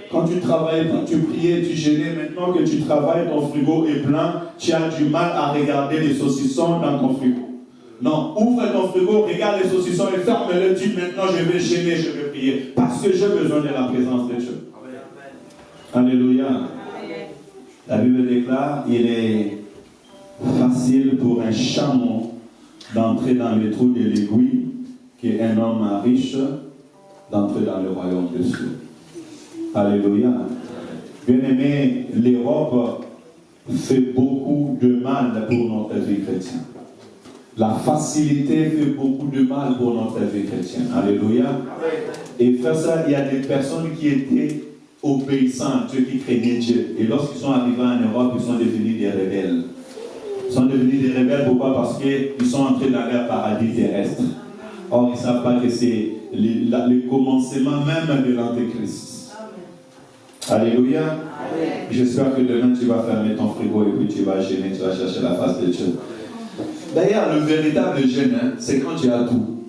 Quand tu travaillais, quand tu priais, tu gênais. Maintenant que tu travailles, ton frigo est plein. Tu as du mal à regarder les saucissons dans ton frigo. Non, ouvre ton frigo, regarde les saucissons et ferme-le. Dis maintenant, je vais gêner, je vais prier. Parce que j'ai besoin de la présence de Dieu. Alléluia. La Bible déclare, il est facile pour un chameau d'entrer dans le trou de l'aiguille qu'un homme riche d'entrer dans le royaume de Dieu. Alléluia. Bien-aimé, l'Europe fait beaucoup de mal pour notre vie chrétienne. La facilité fait beaucoup de mal pour notre vie chrétienne. Alléluia. Et faire ça, il y a des personnes qui étaient obéissants, ceux qui craignaient Dieu. Et lorsqu'ils sont arrivés en Europe, ils sont devenus des rebelles. Ils sont devenus des rebelles, pourquoi? Parce qu'ils sont entrés dans leur paradis terrestre. Or, ils ne savent pas que c'est le commencement même de l'Antéchrist. Alléluia. Amen. J'espère que demain tu vas fermer ton frigo et puis tu vas gêner, tu vas chercher la face de Dieu. D'ailleurs, le véritable gêne, c'est quand tu as tout.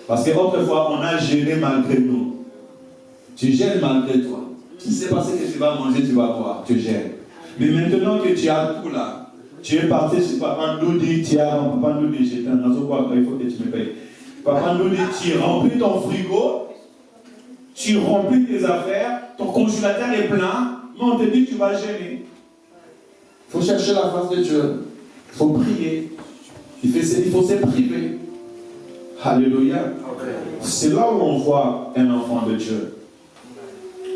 Parce qu'autrefois, on a gêné malgré nous. Tu gênes malgré toi. Tu ne sais pas ce que tu vas manger, tu vas boire, tu gênes. Mais maintenant que tu as tout là, tu es parti chez Papa Ndoudi, tu as Papa Ndoudi, j'étais un oiseau, il faut que tu me payes. Papa Ndoudi, tu remplis ton frigo, tu remplis tes affaires, ton congélateur est plein, mais on te dit que tu vas gêner. Il faut chercher la face de Dieu. Il faut prier. Il faut se priver. Alléluia. C'est là où on voit un enfant de Dieu.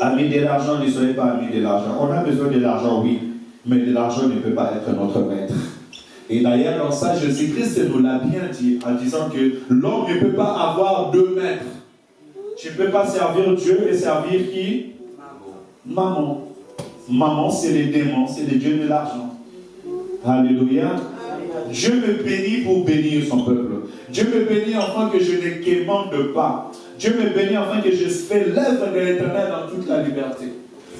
Ami de l'argent, ne soyez pas ami de l'argent. On a besoin de l'argent, oui, mais de l'argent ne peut pas être notre maître. Et d'ailleurs, dans ça, Jésus-Christ nous l'a bien dit en disant que l'homme ne peut pas avoir deux maîtres. Tu ne peux pas servir Dieu et servir qui? Maman. Maman, c'est les démons, c'est les dieux de l'argent. Alléluia. Dieu me bénit pour bénir son peuple. Dieu me bénit afin que je ne quémande pas. Dieu me bénit afin que je fais l'œuvre de l'Éternel dans toute la liberté.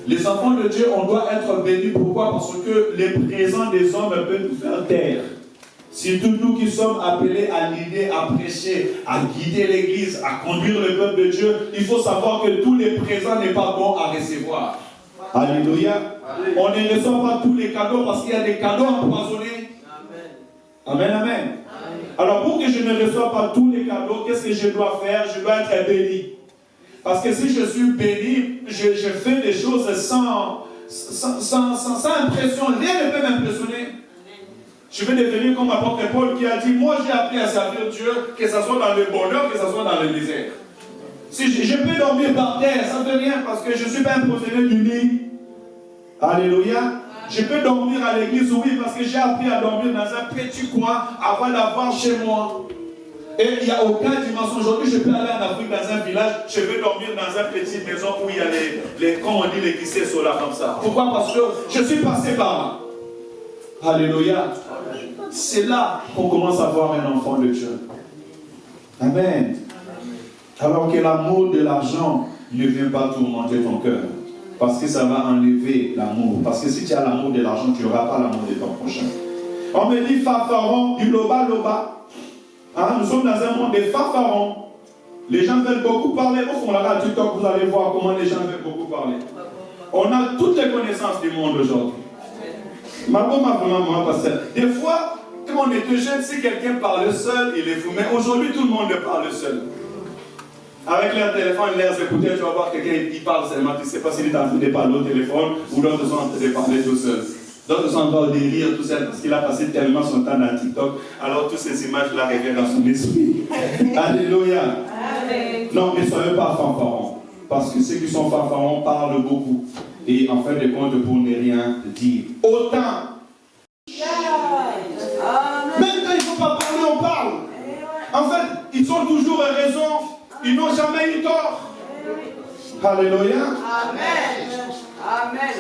Les enfants de Dieu, on doit être bénis. Pourquoi? Parce que les présents des hommes peuvent nous faire taire. Surtout nous qui sommes appelés à l'idée, à prêcher, à guider l'Église, à conduire le peuple de Dieu, il faut savoir que tous les présents n'est pas bon à recevoir. Alléluia. On ne reçoit pas tous les cadeaux parce qu'il y a des cadeaux empoisonnés. Amen, amen. Alors pour que je ne reçoive pas tous les cadeaux, qu'est-ce que je dois faire? Je dois être béni. Parce que si je suis béni, je fais des choses sans impression. Rien ne peut m'impressionner. Je vais devenir comme l'apôtre Paul qui a dit, moi j'ai appris à servir Dieu, que ce soit dans le bonheur, que ce soit dans le désert. Si je peux dormir par terre, ça ne fait rien parce que je ne suis pas un possédé du lit. Alléluia. Je peux dormir à l'église, oui, parce que j'ai appris à dormir dans un petit coin avant d'avoir chez moi. Et il n'y a aucun dimension. Aujourd'hui, je peux aller en Afrique dans un village, je vais dormir dans une petite maison où il y a comme on dit, les glissés solaires comme ça. Pourquoi? Parce que je suis passé par là. Alléluia. C'est là qu'on commence à voir un enfant de Dieu. Amen. Alors que l'amour de l'argent ne vient pas tourmenter ton cœur. Parce que ça va enlever l'amour. Parce que si tu as l'amour de l'argent, tu n'auras pas l'amour de ton prochain. On me dit fanfaron, du loba loba. Hein, nous sommes dans un monde de fanfarons. Les gens veulent beaucoup parler. Au fond, là, à TikTok, vous allez voir comment les gens veulent beaucoup parler. On a toutes les connaissances du monde aujourd'hui. Des fois, quand on était jeune, si quelqu'un parle seul, il est fou. Mais aujourd'hui, tout le monde parle seul. Avec leur téléphone, leurs écouteurs, tu vas voir quelqu'un qui parle seulement. Tu ne sais pas s'il est en train de parler au téléphone ou d'autres sont en train de parler tout seul. D'autres sont en train de rire tout seul parce qu'il a passé tellement son temps dans TikTok. Alors toutes ces images-là reviennent dans son esprit. Alléluia. Amen. Non, ne soyez pas fanfarons. Parce que ceux qui sont fanfarons parlent beaucoup. Et en fin de compte, pour ne rien dire. Autant. Même quand il ne faut pas parler, on parle. En fait, ils ont toujours raison. Ils n'ont jamais eu tort. Alléluia. Amen. Amen.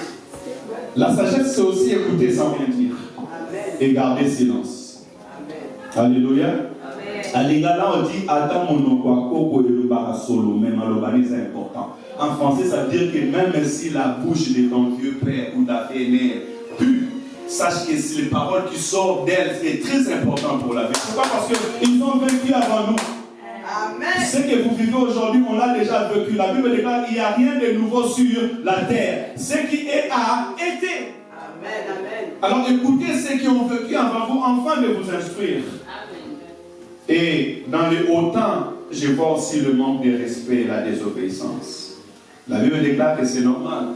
La sagesse, c'est aussi écouter sans rien dire. Amen. Et garder silence. Amen. Alléluia. Alléluia, on dit Adam monokwa solo, même c'est important. En français, ça veut dire que même si la bouche de ton vieux père ou ta mère pue, sache que les paroles qui sortent d'elle, c'est très important pour la vie. Pourquoi? Parce qu'ils ont vécu avant nous. Amen. Ce que vous vivez aujourd'hui, on l'a déjà vécu. La Bible déclare qu'il n'y a rien de nouveau sur la terre. Ce qui est a été. Amen, amen. Alors écoutez ceux qui ont vécu avant vous, afin de vous instruire. Amen. Et dans le haut temps, je vois aussi le manque de respect et la désobéissance. La Bible déclare que c'est normal.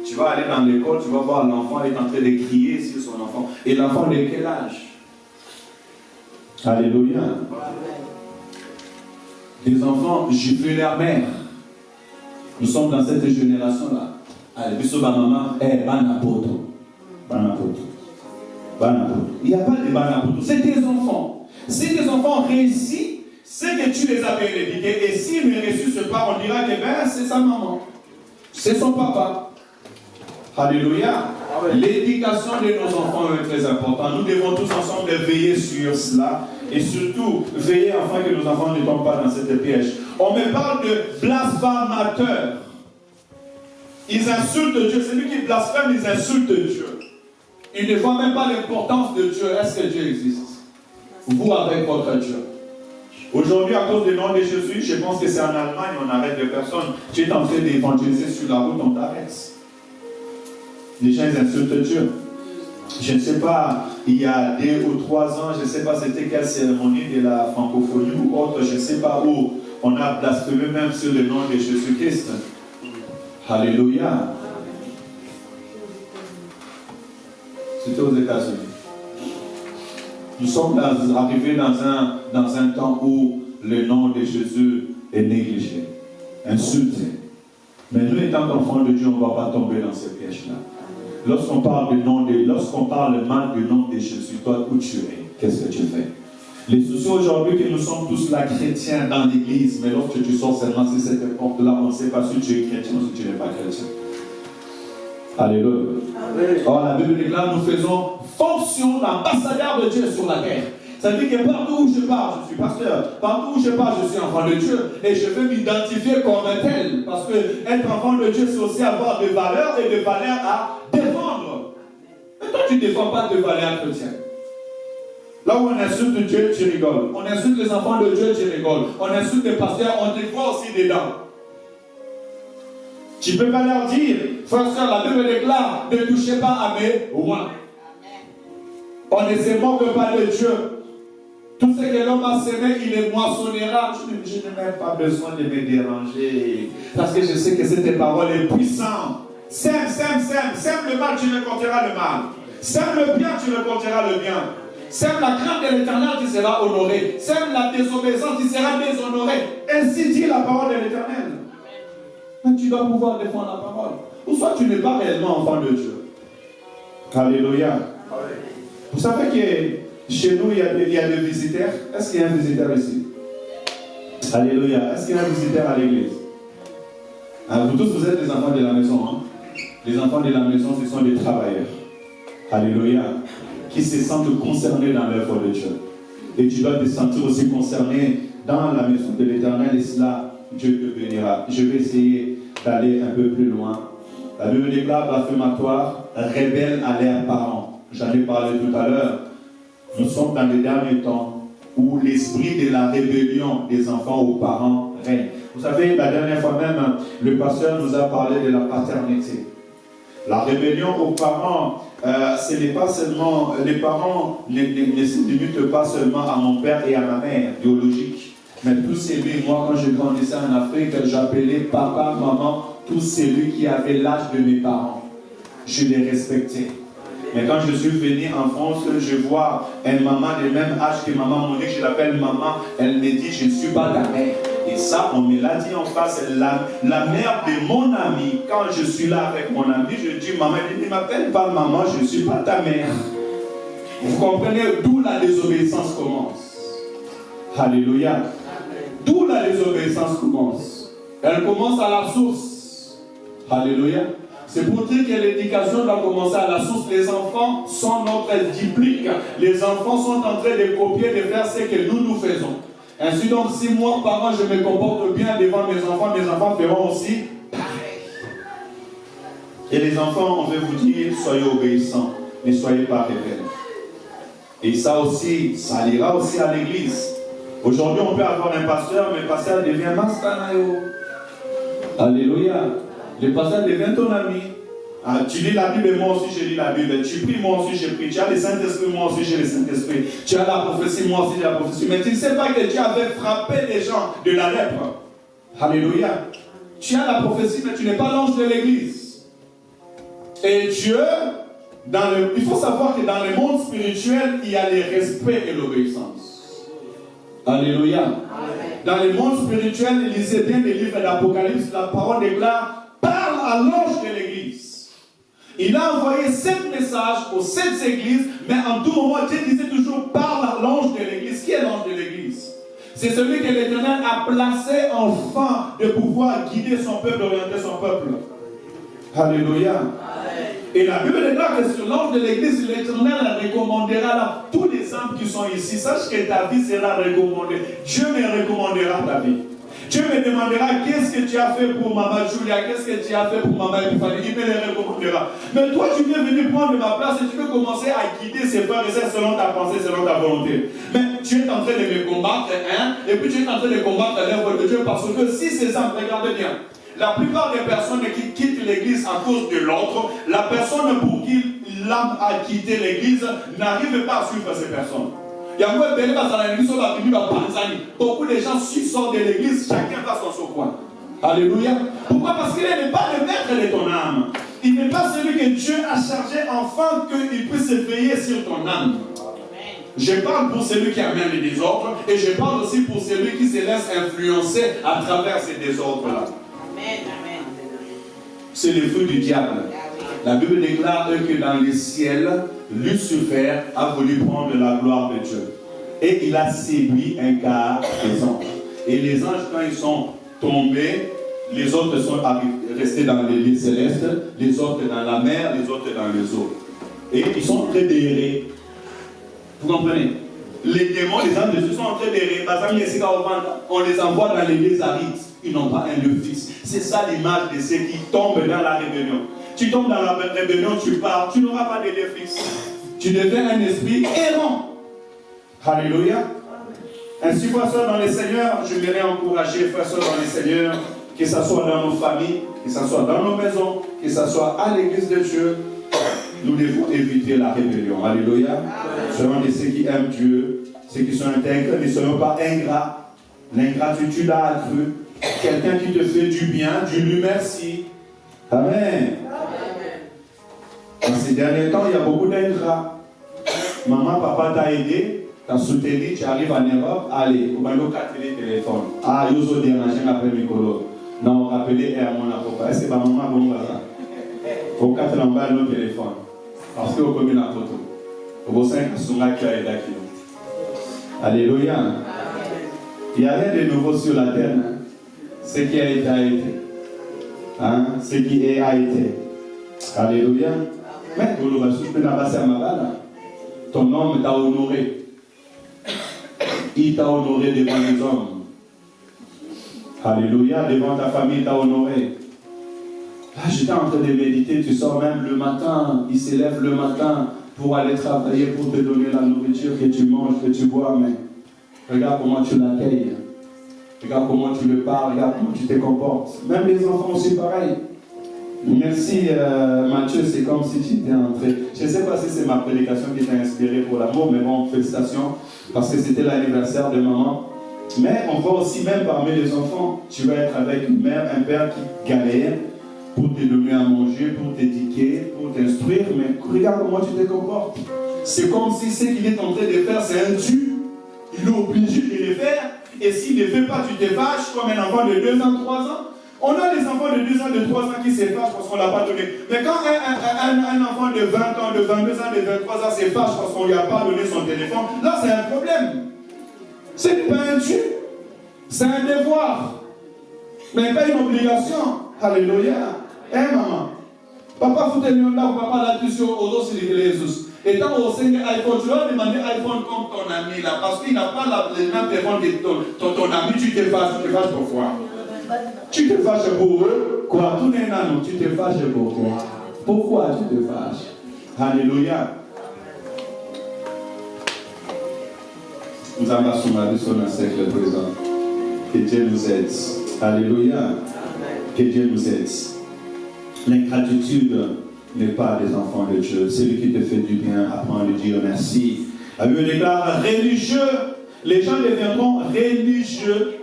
Tu vas aller dans l'école, tu vas voir l'enfant est en train de crier sur son enfant. Et l'enfant de quel âge? Alléluia. Amen. Les enfants giflent leur mère. Nous sommes dans cette génération-là. Allez, bisous, maman, banapoto. Banapoto. Banapoto. Il n'y a pas de banapoto. C'est tes enfants. Si tes enfants réussissent, c'est que tu les as bénéfiqués. Et s'ils ne réussissent pas, on dira que c'est sa maman. C'est son papa. Alléluia. L'éducation de nos enfants est très importante. Nous devons tous ensemble veiller sur cela. Et surtout, veiller afin que nos enfants ne tombent pas dans cette piège. On me parle de blasphémateurs. Ils insultent Dieu. Celui qui blasphème, ils insultent Dieu. Ils ne voient même pas l'importance de Dieu. Est-ce que Dieu existe? Vous avec votre Dieu. Aujourd'hui, à cause du nom de Jésus, je pense que c'est en Allemagne, on arrête des personnes. Tu es en train d'évangéliser sur la route, on t'arrête. Les gens, ils insultent Dieu. Je ne sais pas, il y a 2 ou 3 ans, je ne sais pas c'était quelle cérémonie de la francophonie ou autre, je ne sais pas où, on a blasphémé même sur le nom de Jésus-Christ. Alléluia. C'était aux États-Unis. Nous sommes arrivés dans un temps où le nom de Jésus est négligé, insulté. Mais nous, étant enfants de Dieu, on ne va pas tomber dans ces pièges-là. Lorsqu'on parle mal du nom de Jésus, toi où tu es, qu'est-ce que tu fais? Les soucis aujourd'hui que nous sommes tous là chrétiens dans l'église, mais lorsque tu sors seulement sur cette porte-là, on ne sait pas si tu es chrétien ou si tu n'es pas chrétien. Alléluia. Or, la Bible déclare, nous faisons fonction d'ambassadeur de Dieu sur la terre. Ça veut dire que partout où je pars, je suis pasteur. Partout où je pars, je suis enfant de Dieu. Et je veux m'identifier comme tel. Parce que être enfant de Dieu, c'est aussi avoir des valeurs et des valeurs à défendre. Mais toi, tu ne défends pas tes valeurs chrétiennes. Là où on insulte Dieu, tu rigoles. On insulte les enfants de Dieu, tu rigoles. On insulte les pasteurs, on te voit aussi dedans. Tu ne peux pas leur dire, frère, soeur, la Bible déclare, ne touchez pas à mes rois. On ne se moque pas de Dieu. Tout ce que l'homme a semé, il le moissonnera. Je n'ai même pas besoin de me déranger. Parce que je sais que cette parole est puissante. Sème, sème, sème. Sème le mal, tu récolteras le mal. Sème le bien, tu récolteras le bien. Sème la crainte de l'Éternel, tu seras honoré. Sème la désobéissance, tu seras déshonoré. Ainsi dit la parole de l'Éternel. Mais tu dois pouvoir défendre la parole. Ou soit tu n'es pas réellement enfant de Dieu. Alléluia. Vous savez que chez nous, il y a des visiteurs. Est-ce qu'il y a un visiteur ici? Alléluia. Est-ce qu'il y a un visiteur à l'église? Vous tous, vous êtes des enfants de la maison. Hein? Les enfants de la maison, ce sont des travailleurs. Alléluia. Qui se sentent concernés dans l'œuvre de Dieu. Et tu dois te sentir aussi concerné dans la maison de l'Éternel. Et cela, Dieu te bénira. Je vais essayer d'aller un peu plus loin. La Bible déclare blasphématoire, rebelles à leurs parents. J'en ai parlé tout à l'heure. Nous sommes dans les derniers temps où l'esprit de la rébellion des enfants aux parents règne. Vous savez, la dernière fois même, le pasteur nous a parlé de la paternité. La rébellion aux parents, ce n'est pas seulement, les parents ne se limitent pas seulement à mon père et à ma mère biologique, mais tous celui, moi quand je grandissais en Afrique, j'appelais papa, maman, tous celui qui avait l'âge de mes parents. Je les respectais. Mais quand je suis venu en France, je vois une maman du même âge que maman Monique, je l'appelle maman, elle me dit, je ne suis pas ta mère. Et ça, on me l'a dit en face, la mère de mon ami, quand je suis là avec mon ami, je dis, maman, elle ne m'appelle pas maman, je ne suis pas ta mère. Vous comprenez d'où la désobéissance commence. Alléluia. D'où la désobéissance commence. Elle commence à la source. Alléluia. C'est pour dire que l'éducation doit commencer à la source. Les enfants sont notre duplique. Les enfants sont en train de copier, de faire ce que nous faisons. Ainsi donc, si moi, parent, je me comporte bien devant mes enfants feront aussi pareil. Et les enfants, on veut vous dire, soyez obéissants, ne soyez pas rebelles. Et ça aussi, ça ira aussi à l'église. Aujourd'hui, on peut avoir un pasteur, mais le pasteur devient Mastanayo. Alléluia. Le pasteur devient ton ami. Ah, tu lis la Bible, moi aussi je lis la Bible. Tu pries, moi aussi je prie. Tu as le Saint-Esprit, moi aussi j'ai le Saint-Esprit. Tu as la prophétie, moi aussi j'ai la prophétie. Mais tu ne sais pas que Dieu avait frappé les gens de la lèpre. Alléluia. Tu as la prophétie, mais tu n'es pas l'ange de l'église. Et Dieu, il faut savoir que dans le monde spirituel, il y a le respect et l'obéissance. Alléluia. Amen. Dans le monde spirituel, lisez bien les livres d'Apocalypse, la parole déclare, parle à l'ange de l'église. Il a envoyé 7 messages aux 7 églises, mais en tout moment, Dieu disait toujours, parle à l'ange de l'église. Qui est l'ange de l'église? C'est celui que l'Éternel a placé afin de pouvoir guider son peuple, orienter son peuple. Alléluia. Amen. Et la Bible déclare que sur l'ange de l'église, l'Éternel recommandera là, tous les âmes qui sont ici. Sache que ta vie sera recommandée. Dieu me recommandera ta vie. Dieu me demandera qu'est-ce que tu as fait pour maman Julia, qu'est-ce que tu as fait pour maman Epiphanie, il me le recommandera. Mais toi, tu viens venir prendre ma place et tu veux commencer à guider ses frères et sœurs selon ta pensée, selon ta volonté. Mais tu es en train de me combattre, hein, et puis tu es en train de combattre l'œuvre de Dieu parce que si ces âmes, regardez bien, la plupart des personnes qui quittent l'église à cause de l'autre, la personne pour qui l'âme a quitté l'église n'arrive pas à suivre ces personnes. Beaucoup de gens sortent de l'église, chacun va dans son coin. Alléluia. Pourquoi? Parce qu'il n'est pas le maître de ton âme. Il n'est pas celui que Dieu a chargé afin qu'il puisse veiller sur ton âme. Je parle pour celui qui amène les désordres et je parle aussi pour celui qui se laisse influencer à travers ces désordres-là. C'est le fruit du diable. La Bible déclare que dans le ciel, Lucifer a voulu prendre la gloire de Dieu. Et il a séduit un quart des anges. Et les anges, quand ils sont tombés, les autres sont restés dans les lieux célestes, les autres dans la mer, les autres dans les eaux. Et ils sont en train d'errer. Vous comprenez? Les démons, les anges de Dieu sont en train d'errer. On les envoie dans les lieux arides. Ils n'ont pas un lieu fixe. C'est ça l'image de ceux qui tombent dans la rébellion. Tu tombes dans la rébellion, tu pars, tu n'auras pas de lieu fixe. Tu deviens un esprit errant. Alléluia. Ainsi, frères et sœurs dans le Seigneur, je voudrais encourager, frères et sœurs dans le Seigneur, que ce soit dans nos familles, que ce soit dans nos maisons, que ce soit à l'église de Dieu, nous devons éviter la rébellion. Alléluia. Soyons de ceux qui aiment Dieu, ceux qui sont intègres, ne soyons pas ingrats. L'ingratitude a accru. Quelqu'un qui te fait du bien, Dieu lui merci. Amen. Dans ces derniers temps, il y a beaucoup d'ingrats. Maman, papa t'a aidé, t'a soutenu, tu arrives en Europe, allez, on va nous capter le téléphone. Ah, il y a des machins après Mikolo. Non, on rappelait à mon papa. Est-ce que ma maman bon ça? Au 4 ans, nos téléphones. Parce que vous commis la photo. Vous savez que c'est un qui a aidé. Alléluia. Il n'y a rien de nouveau sur la terre. Hein? Ce qui a été a été. Hein? Ce qui est a été. Alléluia. Mais tu vas souffrir dans la base à ma balle. Ton homme t'a honoré. Il t'a honoré devant les hommes. Alléluia. Devant ta famille, t'a honoré. Là, j'étais en train de méditer. Tu sors même le matin. Il s'élève le matin pour aller travailler, pour te donner la nourriture que tu manges, que tu bois. Mais regarde comment tu l'accueilles. Regarde comment tu le parles. Regarde comment tu te comportes. Même les enfants aussi pareil. Merci Mathieu, c'est comme si tu étais entré. Je ne sais pas si c'est ma prédication qui t'a inspiré pour l'amour, mais bon, félicitations, parce que c'était l'anniversaire de maman. Mais on voit aussi, même parmi les enfants, tu vas être avec une mère, un père qui galère pour te donner à manger, pour t'éduquer, pour t'instruire, mais regarde comment tu te comportes. C'est comme si ce qu'il est en train de faire, c'est un dû. Il est obligé de le faire, et s'il ne le fait pas, tu te fâches comme un enfant de 2 ans, 3 ans. On a des enfants de 2 ans, de 3 ans qui se fâchent parce qu'on ne l'a pas donné. Mais quand un enfant de 20 ans, de 22 ans, de 23 ans se fâche parce qu'on ne lui a pas donné son téléphone, là c'est un problème. Ce n'est pas un dû, c'est un devoir. Mais pas une obligation. Alléluia. Hein maman? Papa fout le là, papa l'a touché aux autres sur Jésus. Et tant au Seigneur iPhone, tu vas demander iPhone comme ton ami là, parce qu'il n'a pas le même téléphone que ton ami, tu te fâches pourquoi? Tu te fâches pour eux? Quoi? Tout n'est pas nous. Tu te fâches pour quoi? Pourquoi tu te fâches? Alléluia. Nous amassons la vie sur le siècle présent. Que Dieu nous aide. Alléluia. Que Dieu nous aide. L'ingratitude n'est pas des enfants de Dieu. Celui qui te fait du bien apprend à lui dire merci. La Bible déclare religieux. Les gens deviendront religieux.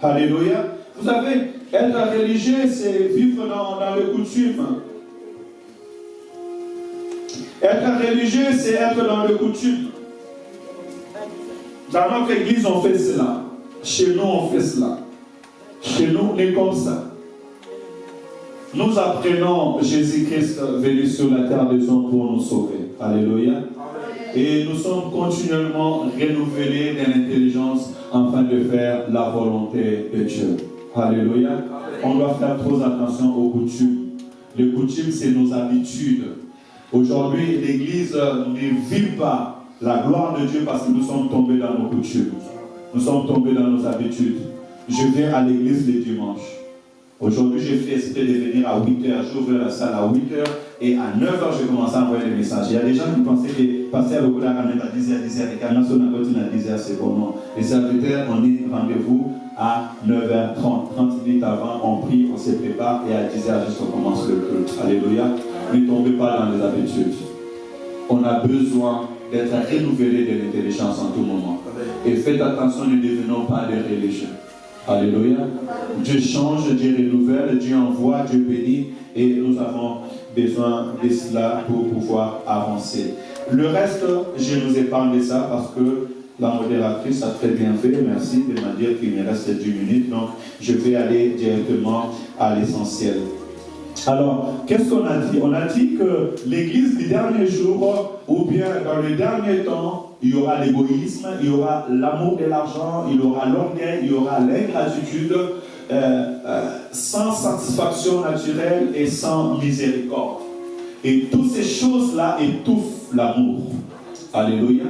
Alléluia. Vous savez, être religieux, c'est vivre dans les coutumes. Être religieux, c'est être dans les coutumes. Dans notre église, on fait cela. Chez nous, on fait cela. Chez nous, on est comme ça. Nous apprenons Jésus-Christ venu sur la terre des hommes pour nous sauver. Alléluia. Et nous sommes continuellement renouvelés dans l'intelligence afin de faire la volonté de Dieu. Alléluia. On doit faire trop attention aux coutumes. Les coutumes, c'est nos habitudes. Aujourd'hui, l'Église ne vit pas la gloire de Dieu parce que nous sommes tombés dans nos coutumes. Nous sommes tombés dans nos habitudes. Je viens à l'Église le dimanche. Aujourd'hui, j'ai fait exprès de venir à 8h. J'ouvre la salle à 8h et à 9h, je commence à envoyer des messages. Il y a des gens qui pensaient que passer à l'Okola à 10h, et qu'à Nassau, on continue à 10h, c'est bon. Non. Les serviteurs, on dit rendez-vous à 9h30. 30 minutes avant, on prie, on se prépare et à 10h, juste on commence le culte. Alléluia. Ne tombez pas dans les habitudes. On a besoin d'être renouvelé de l'intelligence en tout moment. Et faites attention, ne devenons pas des religieux. Alléluia. Dieu change, Dieu renouvelle, Dieu envoie, Dieu bénit et nous avons besoin de cela pour pouvoir avancer. Le reste, je nous épargne de ça parce que la modératrice a très bien fait. Merci de me dire qu'il me reste 10 minutes. Donc, je vais aller directement à l'essentiel. Alors, qu'est-ce qu'on a dit? On a dit que l'Église du dernier jour, ou bien dans le dernier temps, il y aura l'égoïsme, il y aura l'amour de l'argent, il y aura l'orgueil, il y aura l'ingratitude, sans satisfaction naturelle et sans miséricorde. Et toutes ces choses-là étouffent l'amour. Alléluia.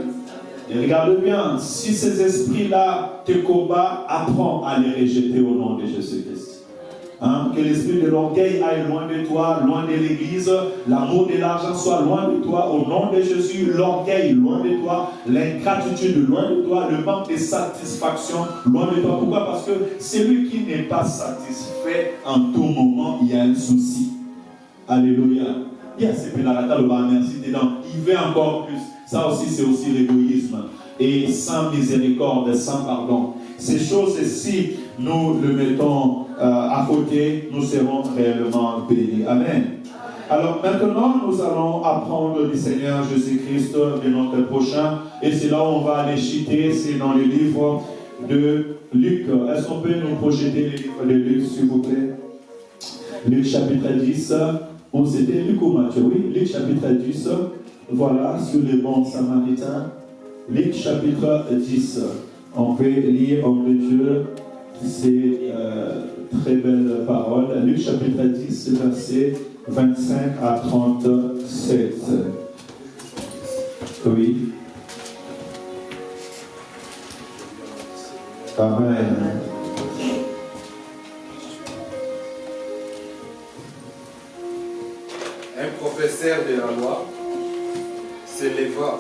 Et regarde bien, si ces esprits-là te combattent, apprends à les rejeter au nom de Jésus-Christ. Hein? Que l'esprit de l'orgueil aille loin de toi, loin de l'église, l'amour de l'argent soit loin de toi, au nom de Jésus, l'orgueil loin de toi, l'ingratitude loin de toi, le manque de satisfaction loin de toi. Pourquoi? Parce que celui qui n'est pas satisfait en tout moment, il y a un souci. Alléluia. il y a ce pélarata, le bar, merci, il veut encore plus. Ça aussi, c'est aussi l'égoïsme. Et sans miséricorde, sans pardon. Ces choses, si nous le mettons à côté, nous serons réellement bénis. Amen. Alors maintenant, nous allons apprendre du Seigneur Jésus-Christ de notre prochain. Et c'est là où on va aller chiter, c'est dans le livre de Luc. Est-ce qu'on peut nous projeter le livre de Luc, s'il vous plaît? Luc chapitre 10, ou c'était Luc ou Matthieu? Oui, Luc chapitre 10, voilà, sur les bons samaritains. Luc chapitre 10. On peut lire en Dieu ces très belles paroles. Luc chapitre 10, verset 25 à 37. Oui. Amen.
Un professeur de la loi se leva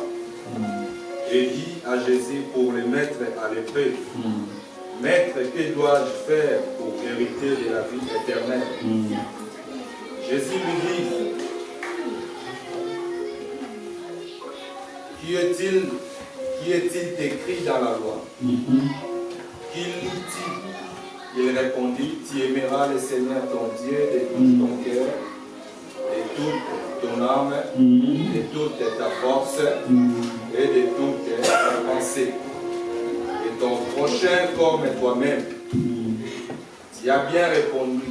et dit à Jésus pour le mettre à l'épreuve, Maître, que dois-je faire pour hériter de la vie éternelle? Jésus lui dit, Qui est-il écrit dans la loi? Qu'il dit, il répondit, tu aimeras le Seigneur ton Dieu de tout ton cœur, de toute ton âme, de toute ta force et de toute ta pensée. Et ton prochain comme toi-même. Tu as bien répondu.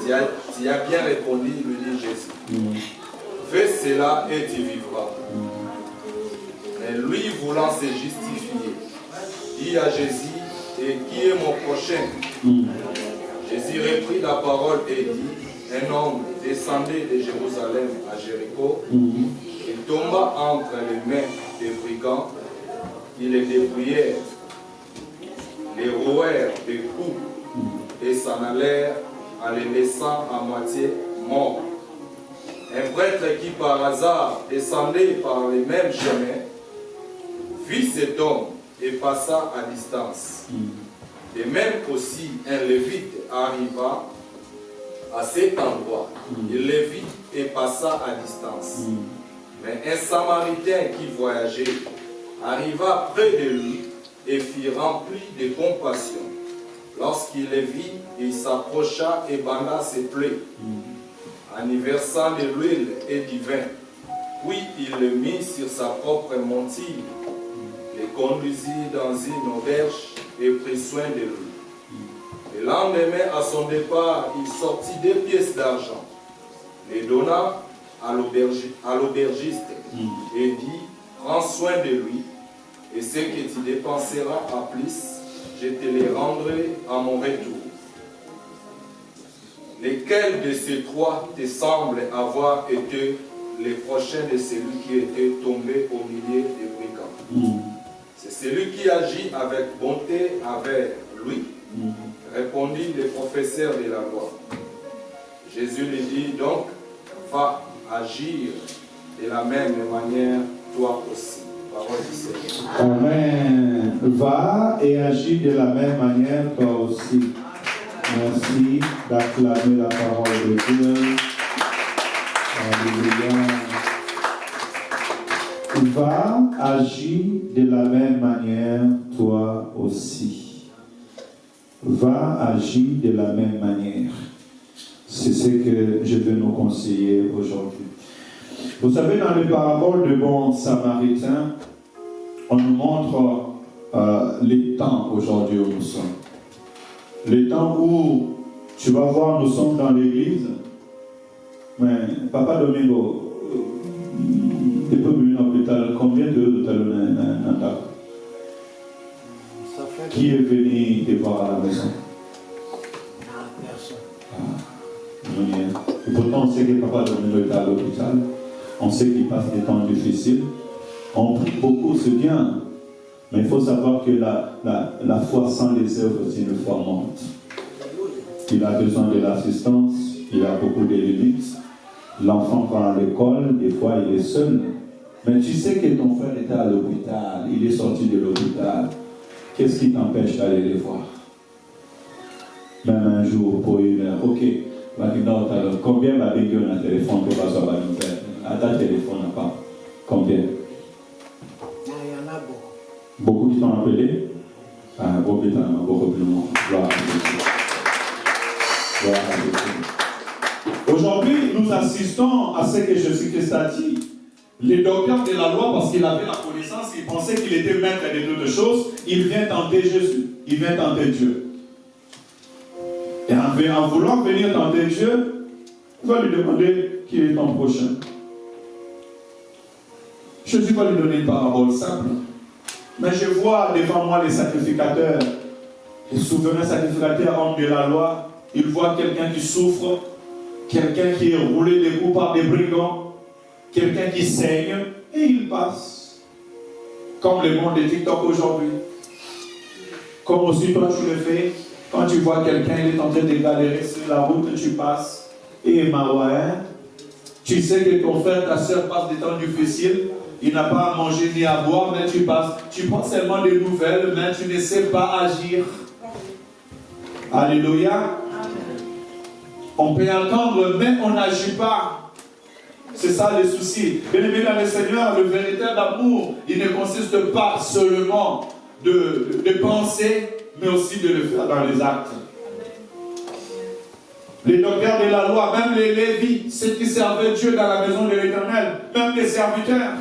Tu as bien répondu, lui dit Jésus. Fais cela et tu vivras. Mais lui, voulant se justifier, dit à Jésus, et qui est mon prochain? Jésus reprit la parole et dit, un homme descendait de Jérusalem à Jéricho, il tomba entre les mains des brigands, ils le dépouillèrent, les rouèrent des coups et s'en allèrent en les laissant à moitié morts. Un prêtre qui par hasard descendait par les mêmes chemins, vit cet homme et passa à distance. De même aussi un lévite arriva à cet endroit. Il le vit et passa à distance. Mais un samaritain qui voyageait arriva près de lui et fut rempli de compassion. Lorsqu'il le vit, il s'approcha et banda ses plaies, en y versant de l'huile et du vin. Puis il le mit sur sa propre montille, le conduisit dans une auberge et prit soin de lui. Le lendemain, à son départ, il sortit 2 pièces d'argent, les donna à l'aubergiste et dit, prends soin de lui, et ce que tu dépenseras à plus, je te les rendrai à mon retour. Lesquels de ces 3 te semblent avoir été les prochains de celui qui était tombé au milieu des brigands? C'est celui qui agit avec bonté avec lui, répondit le professeur de la loi. Jésus lui dit donc, va agir de la même manière toi aussi. Parole du Seigneur.
Amen. Va et agis de la même manière toi aussi. Merci d'acclamer la parole de Dieu. Alléluia. Va agir de la même manière toi aussi. Va agir de la même manière. C'est ce que je veux nous conseiller aujourd'hui. Vous savez, dans les paraboles de bons samaritains, on nous montre les temps aujourd'hui où nous sommes. Les temps où, tu vas voir, nous sommes dans l'église, mais Papa Domingo, tu peux venir à l'hôpital, combien de t'as Qui est venu te voir à la maison? Personne. Et pourtant, on sait que Papa Domingo est à l'hôpital. On sait qu'il passe des temps difficiles. On prie beaucoup, c'est bien. Mais il faut savoir que la foi sans les œuvres, c'est une foi morte. Il a besoin de l'assistance, il a beaucoup de limites. L'enfant va à l'école, des fois il est seul. Mais tu sais que ton frère était à l'hôpital, il est sorti de l'hôpital. Qu'est-ce qui t'empêche d'aller les voir? Même un jour, pour une heure. Ok, combien va bénir un téléphone pour passer à la nouvelle? à ta téléphone n'a pas. Combien?
Il y en a beaucoup.
Beaucoup qui t'ont appelé? Ah, beaucoup qui t'ont appelé. Gloire à Dieu. Gloire à Dieu. Aujourd'hui, nous assistons à ce que Jésus-Christ a dit. Les docteurs de la loi, parce qu'il avait la connaissance, il pensait qu'il était maître de toutes choses, il vient tenter Jésus, il vient tenter Dieu. Et en voulant venir tenter Dieu, il va lui demander qui est ton prochain. Jésus va lui donner une parabole simple. Mais je vois devant moi les sacrificateurs, les souverains sacrificateurs, hommes de la loi. Ils voient quelqu'un qui souffre, quelqu'un qui est roulé des coups par des brigands, quelqu'un qui saigne, et il passe. Comme le monde de TikTok aujourd'hui. Comme aussi toi tu le fais, quand tu vois quelqu'un, il est en train de galérer sur la route, tu passes, et Marouain, tu sais que ton frère, ta soeur passe des temps difficiles, il n'a pas à manger ni à boire, mais tu passes. Tu prends seulement des nouvelles, mais tu ne sais pas agir. Alléluia. On peut entendre, mais on n'agit pas. C'est ça le souci. Bien-aimé dans le Seigneur, le véritable amour, il ne consiste pas seulement de penser, mais aussi de le faire dans les actes. Les docteurs de la loi, même les Lévites, ceux qui servaient Dieu dans la maison de l'Éternel, même les serviteurs.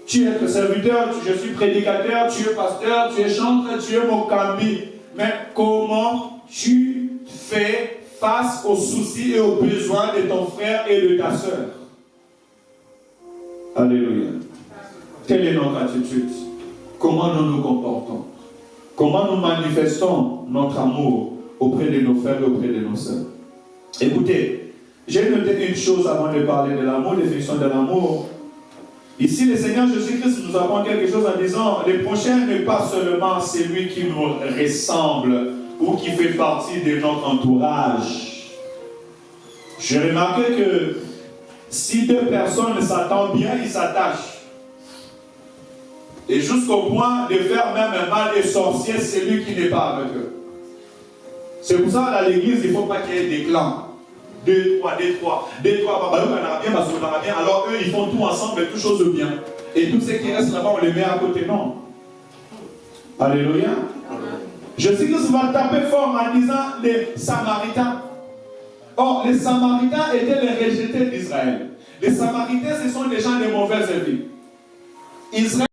Tu es serviteur, je suis prédicateur, tu es pasteur, tu es chanteur, tu es mokambi. Mais comment tu fais face aux soucis et aux besoins de ton frère et de ta soeur? Alléluia. Quelle est notre attitude? Comment nous nous comportons? Comment nous manifestons notre amour auprès de nos frères et auprès de nos soeurs? Écoutez, j'ai noté une chose avant de parler de l'amour, définition de l'amour. Ici, le Seigneur Jésus-Christ nous apprend quelque chose en disant, le prochain n'est pas seulement celui qui nous ressemble ou qui fait partie de notre entourage. J'ai remarqué que si deux personnes s'attendent bien, ils s'attachent. Et jusqu'au point de faire même un mal et sorcier celui qui n'est pas avec eux. C'est pour ça dans l'église, il ne faut pas qu'il y ait des clans. 2, 3, 2, 3. 2, 3, alors eux, ils font tout ensemble, toutes choses de bien. Et tous ceux qui restent là-bas, on les met à côté. Non. Alléluia. Jésus-Christ va taper fort en disant les Samaritains. Or, les Samaritains étaient les rejetés d'Israël. Les Samaritains, ce sont des gens de mauvaise vie. Israël